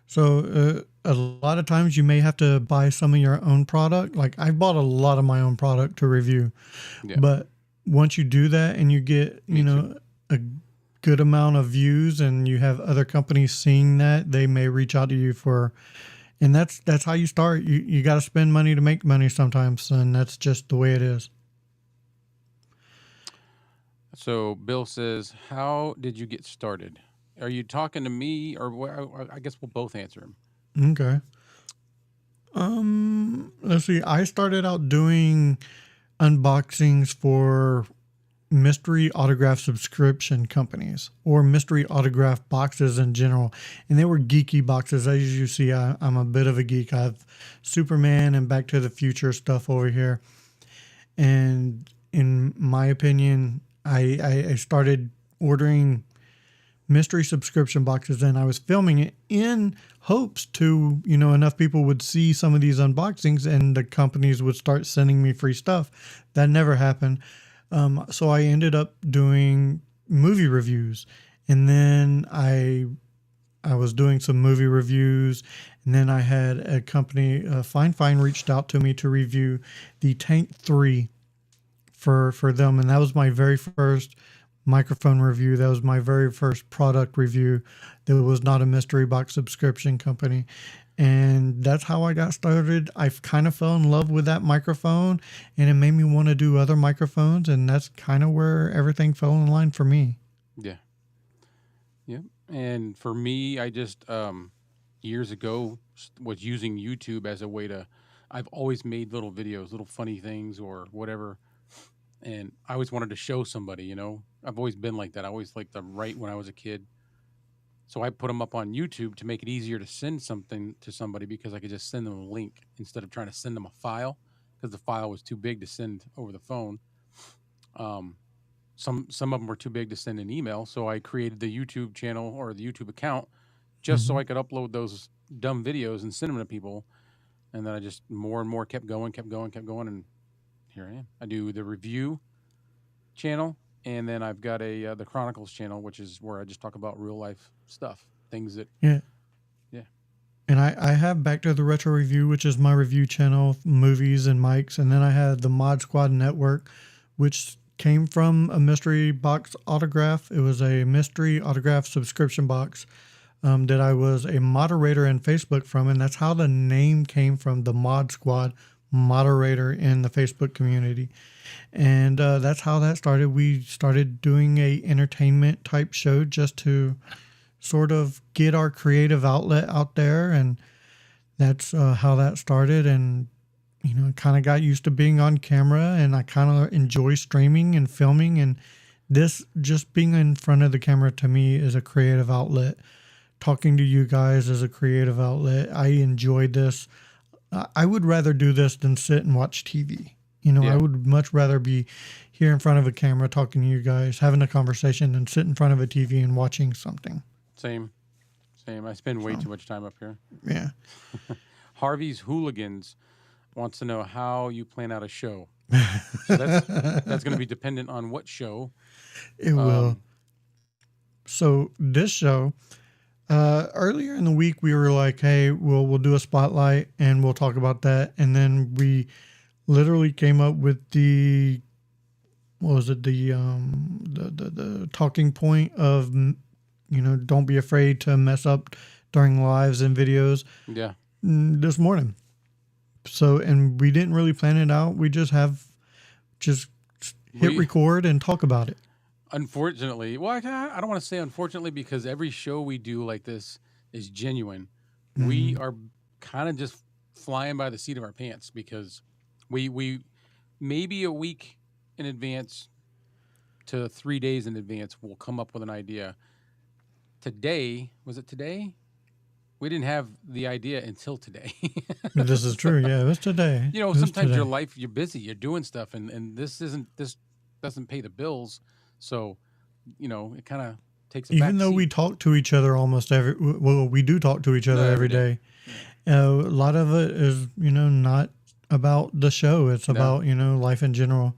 So a lot of times you may have to buy some of your own product. Like I bought a lot of my own product to review, Yeah. but once you do that and you get, Me too. a good amount of views and you have other companies seeing that, they may reach out to you and that's how you start. You got to spend money to make money sometimes. And that's just the way it is. So Bill says, "How did you get started? Are you talking to me, or I guess we'll both answer him." Okay. Let's see. I started out doing unboxings for mystery autograph subscription companies or mystery autograph boxes in general. And they were geeky boxes. As you see, I'm a bit of a geek. I have Superman and Back to the Future stuff over here. And in my opinion, I started ordering mystery subscription boxes and I was filming it in hopes to, enough people would see some of these unboxings and the companies would start sending me free stuff. That never happened. So I ended up doing movie reviews, and then I was doing some movie reviews, and then I had a company, Fine reached out to me to review the Tank 3 for them, and that was my very first microphone review. That was my very first product review. That was not a mystery box subscription company. And that's how I got started. I kind of fell in love with that microphone and it made me want to do other microphones. And that's kind of where everything fell in line for me. Yeah. Yep. And for me, I just years ago was using YouTube as a way to. I've always made little videos, little funny things or whatever, and I always wanted to show somebody. I've always been like that. I always liked to write when I was a kid. So I put them up on YouTube to make it easier to send something to somebody because I could just send them a link instead of trying to send them a file because the file was too big to send over the phone. Some of them were too big to send an email, so I created the YouTube channel or the YouTube account just so I could upload those dumb videos and send them to people. And then I just more and more kept going, and here I am. I do the review channel. And then I've got the Chronicles channel, which is where I just talk about real life stuff, things that. Yeah. Yeah. And I have Back to the Retro Review, which is my review channel, movies and mics. And then I had the Mod Squad Network, which came from a mystery box autograph. It was a mystery autograph subscription box that I was a moderator in Facebook from, and that's how the name came from, the Mod Squad, moderator in the Facebook community. And that's how that started. We started doing a entertainment type show just to sort of get our creative outlet out there, and that's how that started. And you know, I kind of got used to being on camera, and I kind of enjoy streaming and filming, and this just being in front of the camera to me is a creative outlet. Talking to you guys is a creative outlet. I enjoyed this. I would rather do this than sit and watch TV. You know, Yeah. I would much rather be here in front of a camera talking to you guys, having a conversation, than sit in front of a TV and watching something. Same. I spend way too much time up here. Yeah. Harvey's Hooligans wants to know how you plan out a show. So that's going to be dependent on what show. It will. So this show, earlier in the week, we were like, "Hey, we'll do a spotlight and we'll talk about that." And then we literally came up with the talking point of, you know, don't be afraid to mess up during lives and videos Yeah. this morning. So, and we didn't really plan it out. We just hit We- record and talk about it. Unfortunately, well, I don't want to say unfortunately, because every show we do like this is genuine. We are kind of just flying by the seat of our pants, because we maybe a week in advance to 3 days in advance we'll come up with an idea. Today, was it today? We didn't have the idea until today. This is true. Yeah, it was today. You know, It was sometimes your today. life, you're busy, you're doing stuff, and this doesn't pay the bills. So, you know, it kind of takes a Even back though seat. we talk to each other we do talk to each other No, every day. A lot of it is, you know, not about the show. It's about, you know, life in general,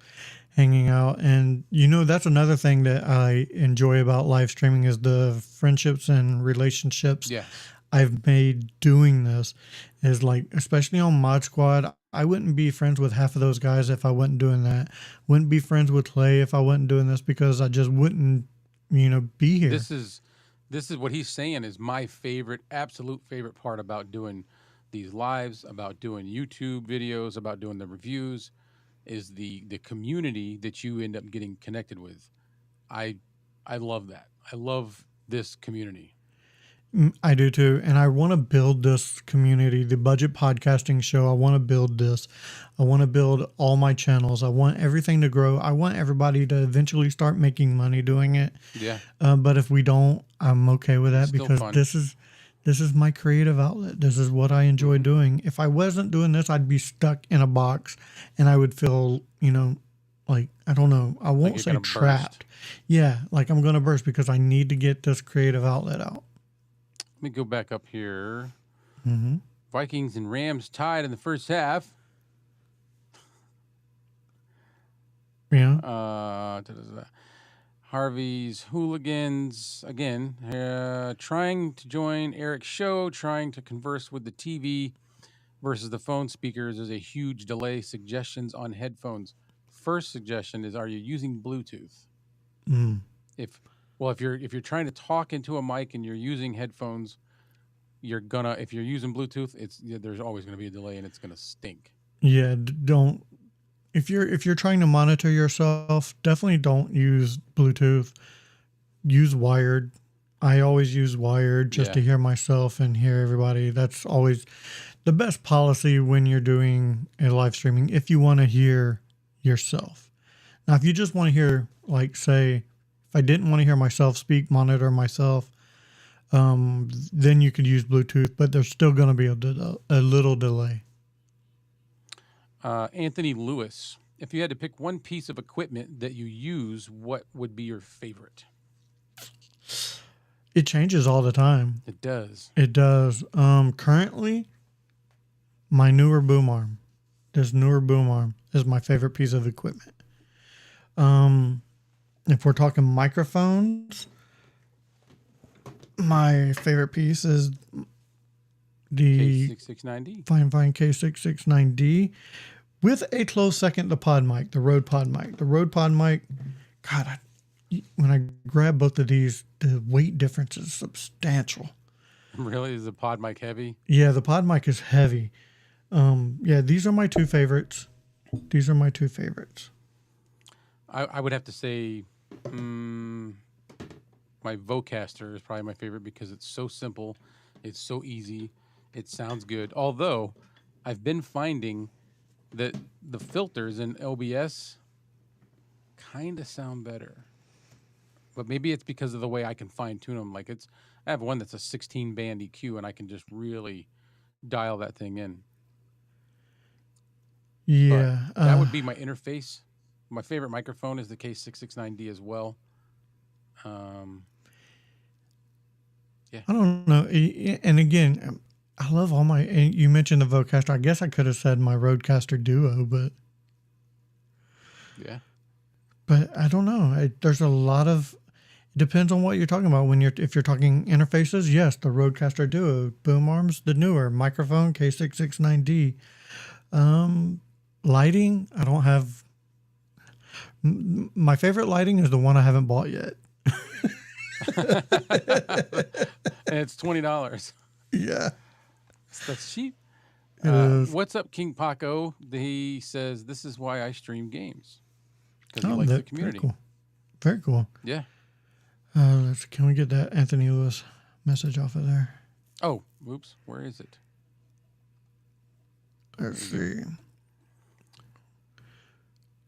hanging out. And, you know, that's another thing that I enjoy about live streaming is the friendships and relationships Yeah. I've made doing this. Is like, especially on Mod Squad, I wouldn't be friends with half of those guys if I wasn't doing that. Wouldn't be friends with Clay if I wasn't doing this, because I just wouldn't, you know, be here. This is what he's saying is my absolute favorite part about doing these lives, about doing YouTube videos, about doing the reviews, is the community that you end up getting connected with. I love that. I love this community. I do too. And I want to build this community, the Budget Podcasting Show. I want to build this. I want to build all my channels. I want everything to grow. I want everybody to eventually start making money doing it. Yeah. But if we don't, I'm okay with that, Still because fun. this is my creative outlet. This is what I enjoy doing. If I wasn't doing this, I'd be stuck in a box, and I would feel, you know, like, I don't know, I won't you're say gonna burst. trapped. Yeah, like I'm going to burst, because I need to get this creative outlet out. Let me go back up here. Mm-hmm. Vikings and Rams tied in the first half. Yeah. Harvey's Hooligans, again, trying to join Eric's show, trying to converse with the TV versus the phone speakers. There's a huge delay. Suggestions on headphones. First suggestion is, are you using Bluetooth? Mm. If you're trying to talk into a mic and you're using headphones, if you're using Bluetooth, there's always going to be a delay, and it's going to stink. Yeah, don't. If you're trying to monitor yourself, definitely don't use Bluetooth. Use wired. I always use wired just to hear myself and hear everybody. That's always the best policy when you're doing a live streaming, if you want to hear yourself. Now, if you just want to hear, like, say, if I didn't want to hear myself speak, monitor myself, then you could use Bluetooth, but there's still going to be a little delay. Anthony Lewis, if you had to pick one piece of equipment that you use, what would be your favorite? It changes all the time. It does. It does. Currently, my newer boom arm. This newer boom arm is my favorite piece of equipment. If we're talking microphones, my favorite piece is the K669D. Fine K669D with a close second, the pod mic, the Rode pod mic. The Rode pod mic, God, when I grab both of these, the weight difference is substantial. Really? Is the pod mic heavy? Yeah, the pod mic is heavy. Yeah, these are my two favorites. These are my two favorites. I would have to say my Vocaster is probably my favorite because it's so simple. It's so easy. It sounds good. Although I've been finding that the filters in OBS kind of sound better. But maybe it's because of the way I can fine tune them. Like I have one that's a 16 band EQ and I can just really dial that thing in. Yeah. But that would be my interface. My favorite microphone is the K669D as well. Yeah. I don't know. And again, I love all my. You mentioned the Vocaster. I guess I could have said my Rodecaster Duo, but Yeah. I don't know. There's a lot of. It depends on what you're talking about. If you're talking interfaces, yes, the Rodecaster Duo, boom arms, the newer microphone K669D. Lighting, I don't have. My favorite lighting is the one I haven't bought yet. And it's $20. Yeah. That's cheap. It is. What's up, King Paco? He says, this is why I stream games. Because he likes the community. Very cool. Very cool. Yeah. Can we get that Anthony Lewis message off of there? Oh, oops. Where is it? Let's see.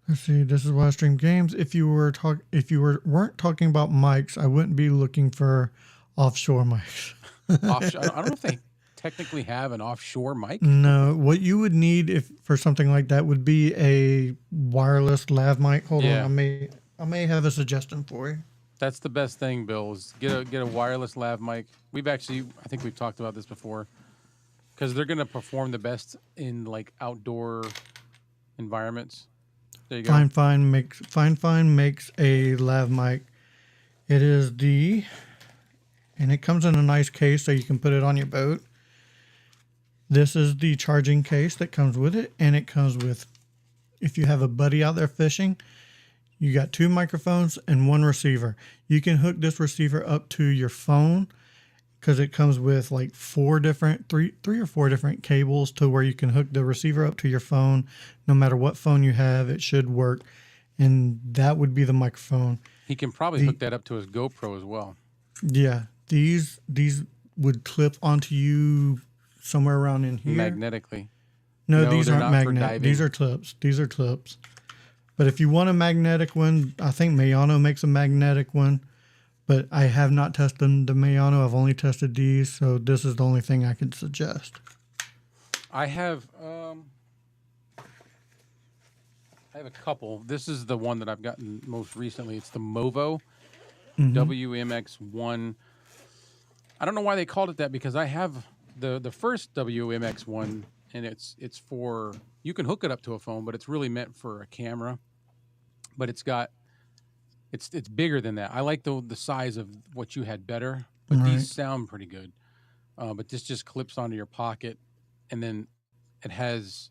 Let's see. This is why I stream games. If you weren't talking about mics, I wouldn't be looking for offshore mics. Offshore, I don't know if they technically have an offshore mic. No, what you would need for something like that would be a wireless lav mic. Hold Yeah. on, I may have a suggestion for you. That's the best thing, Bill, is get a wireless lav mic. I think we've talked about this before, because they're going to perform the best in like outdoor environments. There you go. Fine makes a lav mic. It is and it comes in a nice case so you can put it on your boat. This is the charging case that comes with it, and it comes with, if you have a buddy out there fishing, you got 2 microphones and 1 receiver. You can hook this receiver up to your phone because it comes with like 3 or 4 different cables to where you can hook the receiver up to your phone. No matter what phone you have, it should work. And that would be the microphone. He can probably hook that up to his GoPro as well. Yeah. These would clip onto you somewhere around in here. Magnetically. No, these they're aren't not for magnet. diving. These are clips. These are clips. But if you want a magnetic one, I think Mayano makes a magnetic one. But I have not tested the Mayano. I've only tested these, so this is the only thing I can suggest. I have a couple. This is the one that I've gotten most recently. It's the Movo WMX1. I don't know why they called it that, because I have the first WMX1, and it's for, you can hook it up to a phone, but it's really meant for a camera. But it's bigger than that. I like the size of what you had better, but Right. these sound pretty good. But this just clips onto your pocket, and then it has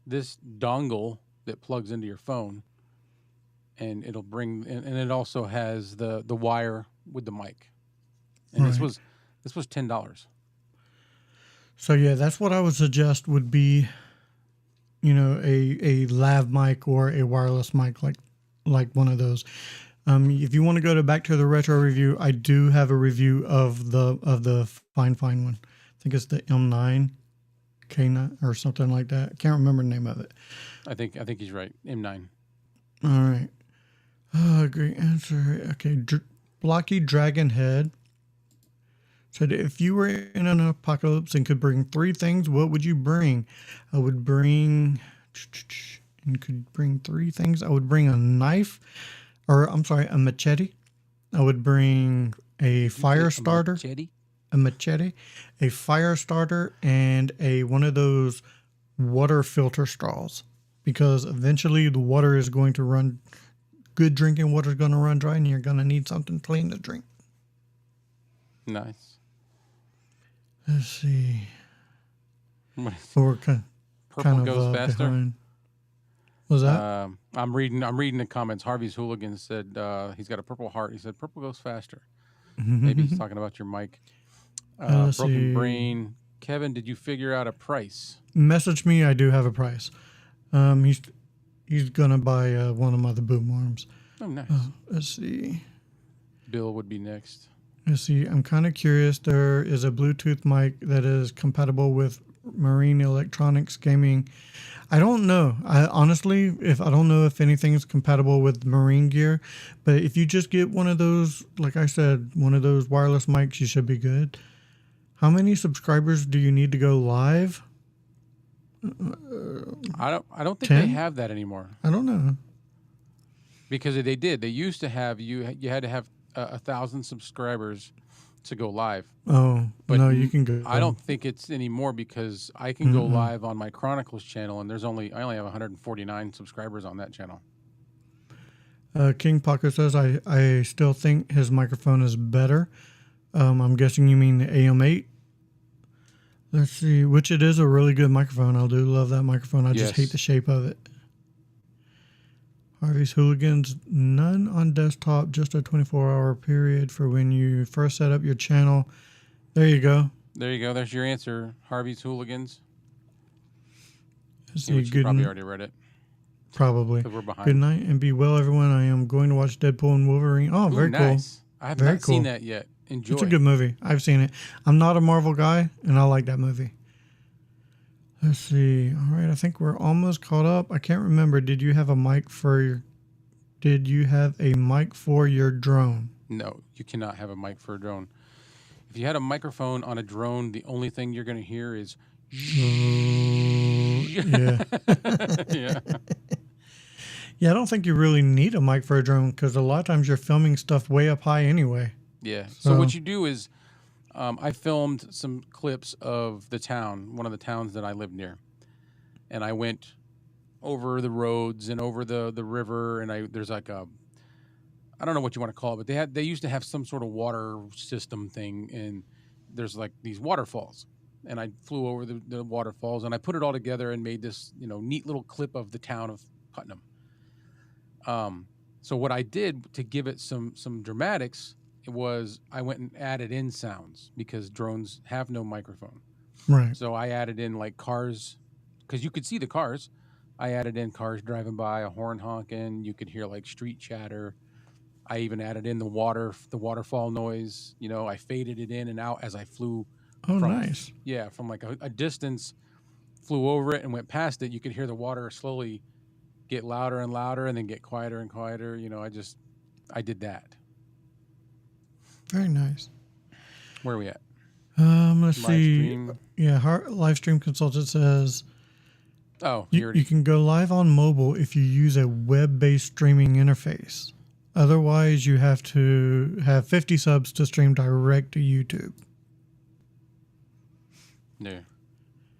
this dongle that plugs into your phone, and it'll bring, and it also has the wire with the mic. And this Right. was $10. So yeah, that's what I would suggest would be, a lav mic or a wireless mic, like one of those. If you want to go back to the retro review, I do have a review of the fine one. I think it's the M9 K9 or something like that. I can't remember the name of it. I think he's right. M9. All right. Great answer. Okay. Blocky Dragon Head said, if you were in an apocalypse and could bring 3 things, what would you bring? I would bring, and could bring 3 things. I would bring a knife, a machete. I would bring a fire starter, a machete, a fire starter, and one of those water filter straws, because eventually the water is going to run. Good drinking water is going to run dry, and you're going to need something clean to drink. Nice. Let's see. Purple We're kind of goes faster. behind. Was that? I'm reading the comments. Harvey's Hooligan said he's got a purple heart. He said purple goes faster. Maybe he's talking about your mic. Let's Broken see. Brain. Kevin, did you figure out a price? Message me. I do have a price. He's gonna buy one of my boom arms. Oh, nice. Let's see. Bill would be next. Let's see. I'm kind of curious. There is a Bluetooth mic that is compatible with Marine Electronics Gaming. I don't know. I don't know if anything's compatible with Marine gear, but if you just get one of those, like I said, one of those wireless mics, you should be good. How many subscribers do you need to go live? I don't think 10? they have that anymore I don't know. because they did. They used to have you had to have 1,000 subscribers to go live. Oh, But no, you can go. I don't think it's anymore because I can go live on my Chronicles channel, and I only have 149 subscribers on that channel. King Paco says, I still think his microphone is better. I'm guessing you mean the AM8. Let's see, which it is a really good microphone. I do love that microphone. I just hate Yes. the shape of it. Harvey's Hooligans, none on desktop, just a 24-hour period for when you first set up your channel. There you go. There you go. There's your answer, Harvey's Hooligans. Let's You see, good probably already read it probably. because we're behind. Good night and be well, everyone. I am going to watch Deadpool and Wolverine. Oh, Ooh, very nice. I have Very not seen cool. that yet. Enjoy. It's a good movie. I've seen it. I'm not a Marvel guy, and I like that movie. Let's see. All right, I think we're almost caught up. I can't remember. Did you have a mic for your drone? No, you cannot have a mic for a drone. If you had a microphone on a drone, the only thing you're going to hear is Yeah. yeah. Yeah, I don't think you really need a mic for a drone because a lot of times you're filming stuff way up high anyway. Yeah. So what you do is, I filmed some clips of the town, one of the towns that I lived near, and I went over the roads and over the river, and there's like I don't know what you want to call it, but they used to have some sort of water system thing, and there's like these waterfalls, and I flew over the waterfalls, and I put it all together and made this neat little clip of the town of Putnam. So what I did to give it some dramatics was I went and added in sounds because drones have no microphone. Right. So I added in like cars, because you could see the cars. I added in cars driving by, a horn honking. You could hear like street chatter. I even added in the waterfall noise. I faded it in and out as I flew. Oh, from, nice. Yeah, from like a distance, flew over it and went past it. You could hear the water slowly get louder and louder and then get quieter and quieter. I did that. Very nice. Where are we at? Let's Live see. stream. Yeah, live stream consultant says Oh, you can go live on mobile if you use a web-based streaming interface. Otherwise, you have to have 50 subs to stream direct to YouTube. Yeah.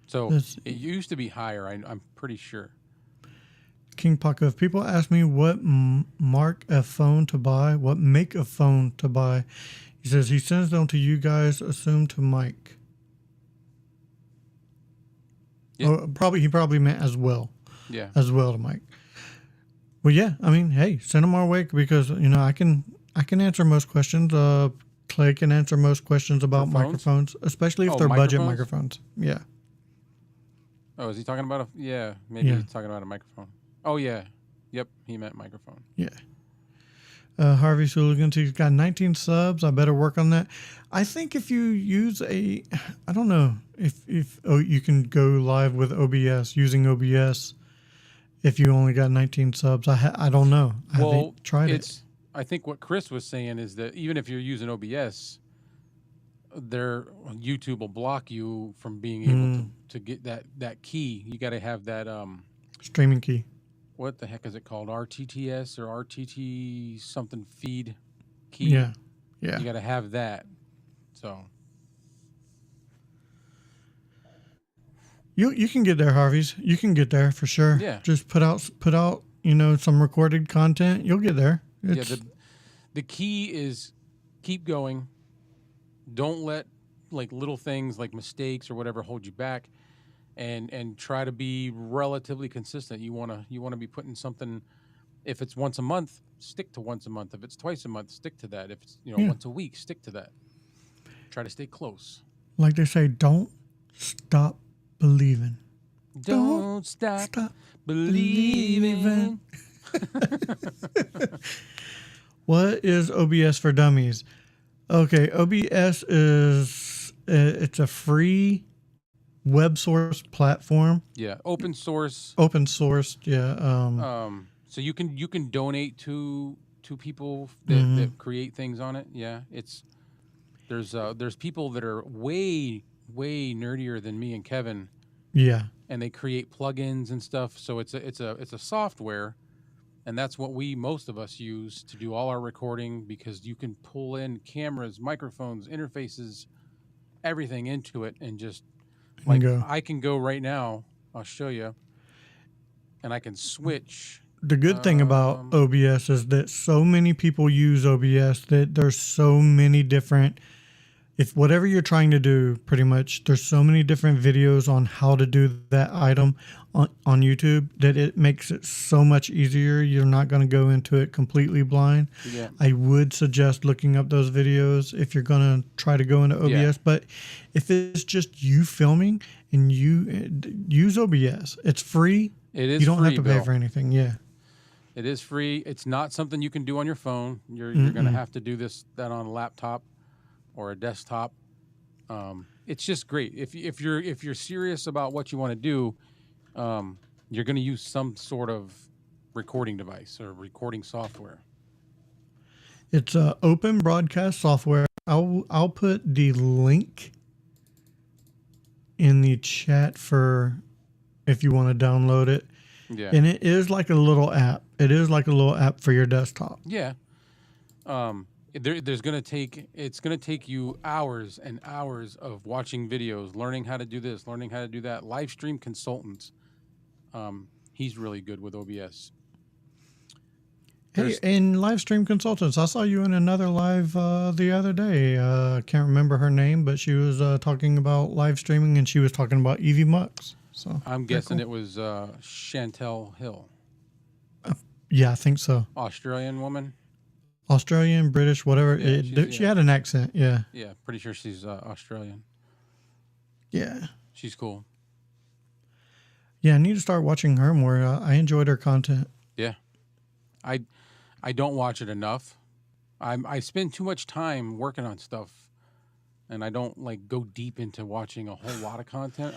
So it used to be higher. I'm pretty sure. King Paco, if people ask me what make a phone to buy, he says he sends them to you guys, assume to Mike. Yeah. Oh, he probably meant as well. Yeah. As well to Mike. Well, yeah. I mean, hey, send them our way because I can answer most questions. Clay can answer most questions about microphones, especially if they're budget microphones. Yeah. Oh, is he talking about maybe he's talking about a microphone. Oh yeah. Yep, he meant microphone. Yeah. Harvey Hooligans, he's got 19 subs. I better work on that. I think if you use I don't know if you can go live with OBS, using OBS if you only got 19 subs. I don't know. I haven't tried it. I think what Chris was saying is that even if you're using OBS, YouTube will block you from being able to get that key. You got to have that streaming key. What the heck is it called? RTTS or RTT something feed key. Yeah. You got to have that. So you can get there, Harvey's. You can get there for sure. Yeah. Just put out some recorded content. You'll get there. The key is keep going. Don't let like little things like mistakes or whatever hold you back. and try to be relatively consistent. You want to be putting something. If it's once a month, stick to once a month. If it's twice a month, stick to that. If it's Yeah. once a week, stick to that. Try to stay close. Like they say, don't stop believing. Don't stop Stop believing. What is OBS for Dummies? Okay, OBS is it's a free web source platform, Yeah, open source. open sourced. Yeah. So you can donate to people that create things on it. Yeah, there's people that are way nerdier than me and Kevin, Yeah. and they create plugins and stuff. So it's a software, and that's what most of us use to do all our recording, because you can pull in cameras, microphones, interfaces, everything into it, and just like go. I can go right now. I'll show you, and I can switch. The good thing about OBS is that so many people use OBS that there's so many different, if whatever you're trying to do, pretty much, there's so many different videos on how to do that item on YouTube that it makes it so much easier. You're not going to go into it completely blind. Yeah. I would suggest looking up those videos if you're going to try to go into OBS. Yeah. But if it's just you filming, and you use OBS, it's free. It is You don't free, have to pay Bill. for anything. Yeah. It is free. It's not something you can do on your phone. You're going to have to do that on a laptop or a desktop. It's just great. If you're serious about what you want to do, you're going to use some sort of recording device or recording software. It's open broadcast software. I'll put the link in the chat for if you want to download it. Yeah. And it is like a little app. It is like a little app for your desktop. Yeah. It's going to take you hours and hours of watching videos, learning how to do this, learning how to do that. Live stream consultants. He's really good with OBS. Hey, and live stream consultants, I saw you in another live the other day. Can't remember her name, but she was talking about live streaming, and she was talking about Evie Mux. So I'm guessing it was Chantel Hill, yeah, I think so. Australian woman. Australian, British, whatever. Yeah, She had an accent. Yeah. Yeah, pretty sure she's Australian. Yeah. She's cool. Yeah, I need to start watching her more. I enjoyed her content. Yeah, I don't watch it enough. I spend too much time working on stuff, and I don't like go deep into watching a whole lot of content.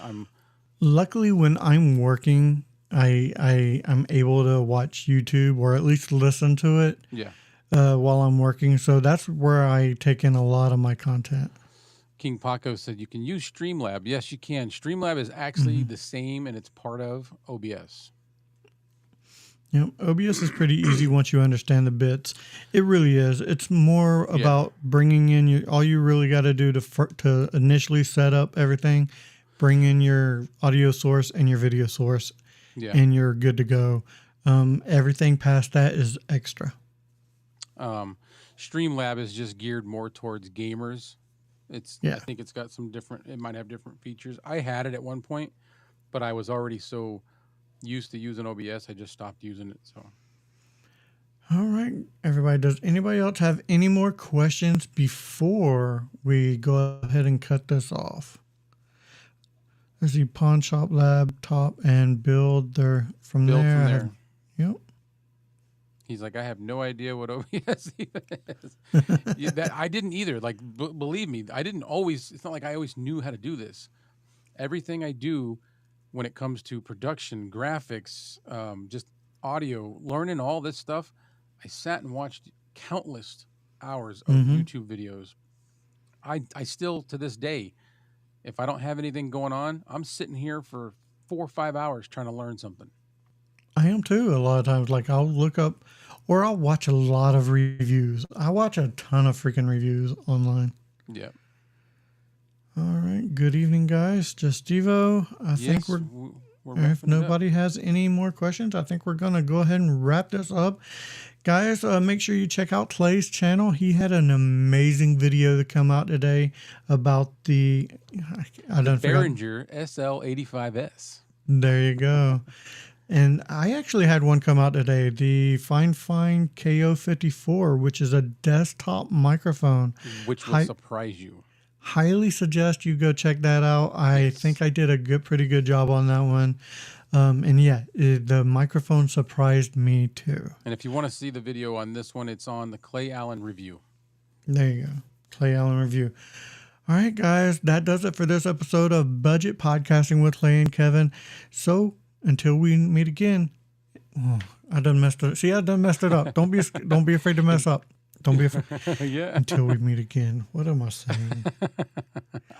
Luckily, when I'm working, I'm able to watch YouTube or at least listen to it Yeah. while I'm working. So that's where I take in a lot of my content. King Paco said you can use Streamlab. Yes, you can. Streamlab is actually the same, and it's part of OBS. Yep. OBS is pretty easy once you understand the bits. It really is. It's more about bringing in all you really got to do to initially set up everything, bring in your audio source and your video source, and you're good to go. Everything past that is extra. Streamlab is just geared more towards gamers. I think it's got it might have different features. I had it at one point, but I was already so used to using OBS, I just stopped using it. So, all right, everybody. Does anybody else have any more questions before we go ahead and cut this off? There's the Pawn Shop Laptop and build from there. Yep. He's like, I have no idea what OBS even is. That I didn't either. Like, believe me, I didn't always. It's not like I always knew how to do this. Everything I do when it comes to production, graphics, just audio, learning all this stuff, I sat and watched countless hours of YouTube videos. I still, to this day, if I don't have anything going on, I'm sitting here for 4 or 5 hours trying to learn something. I am too. A lot of times, like I'll look up or I'll watch a lot of reviews. I watch a ton of freaking reviews online. Yeah. All right. Good evening, guys. Just Evo. I think we're wrapping if nobody has any more questions, I think we're going to go ahead and wrap this up. Guys, make sure you check out Clay's channel. He had an amazing video to come out today about the Behringer SL85S. There you go. And I actually had one come out today, the Fine KO54, which is a desktop microphone. Which will surprise you. Highly suggest you go check that out. I think I did a pretty good job on that one. And yeah, the microphone surprised me too. And if you want to see the video on this one, it's on the Clay Allen review. There you go. Clay Allen review. All right, guys, that does it for this episode of Budget Podcasting with Clay and Kevin. So until we meet again, I done messed it up. See, I done messed it up. Don't be afraid to mess up. Don't be afraid. Yeah. Until we meet again. What am I saying?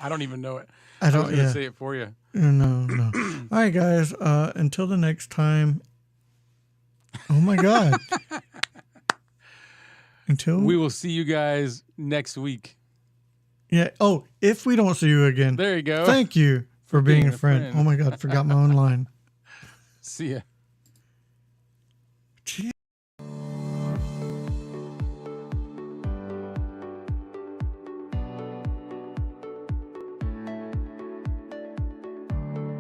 I don't even know it. I was going to say it for you. No. All right, guys. Until the next time. Oh my God. We will see you guys next week. Yeah. Oh, if we don't see you again. There you go. Thank you for being a friend. Oh my God. Forgot my own line. See ya.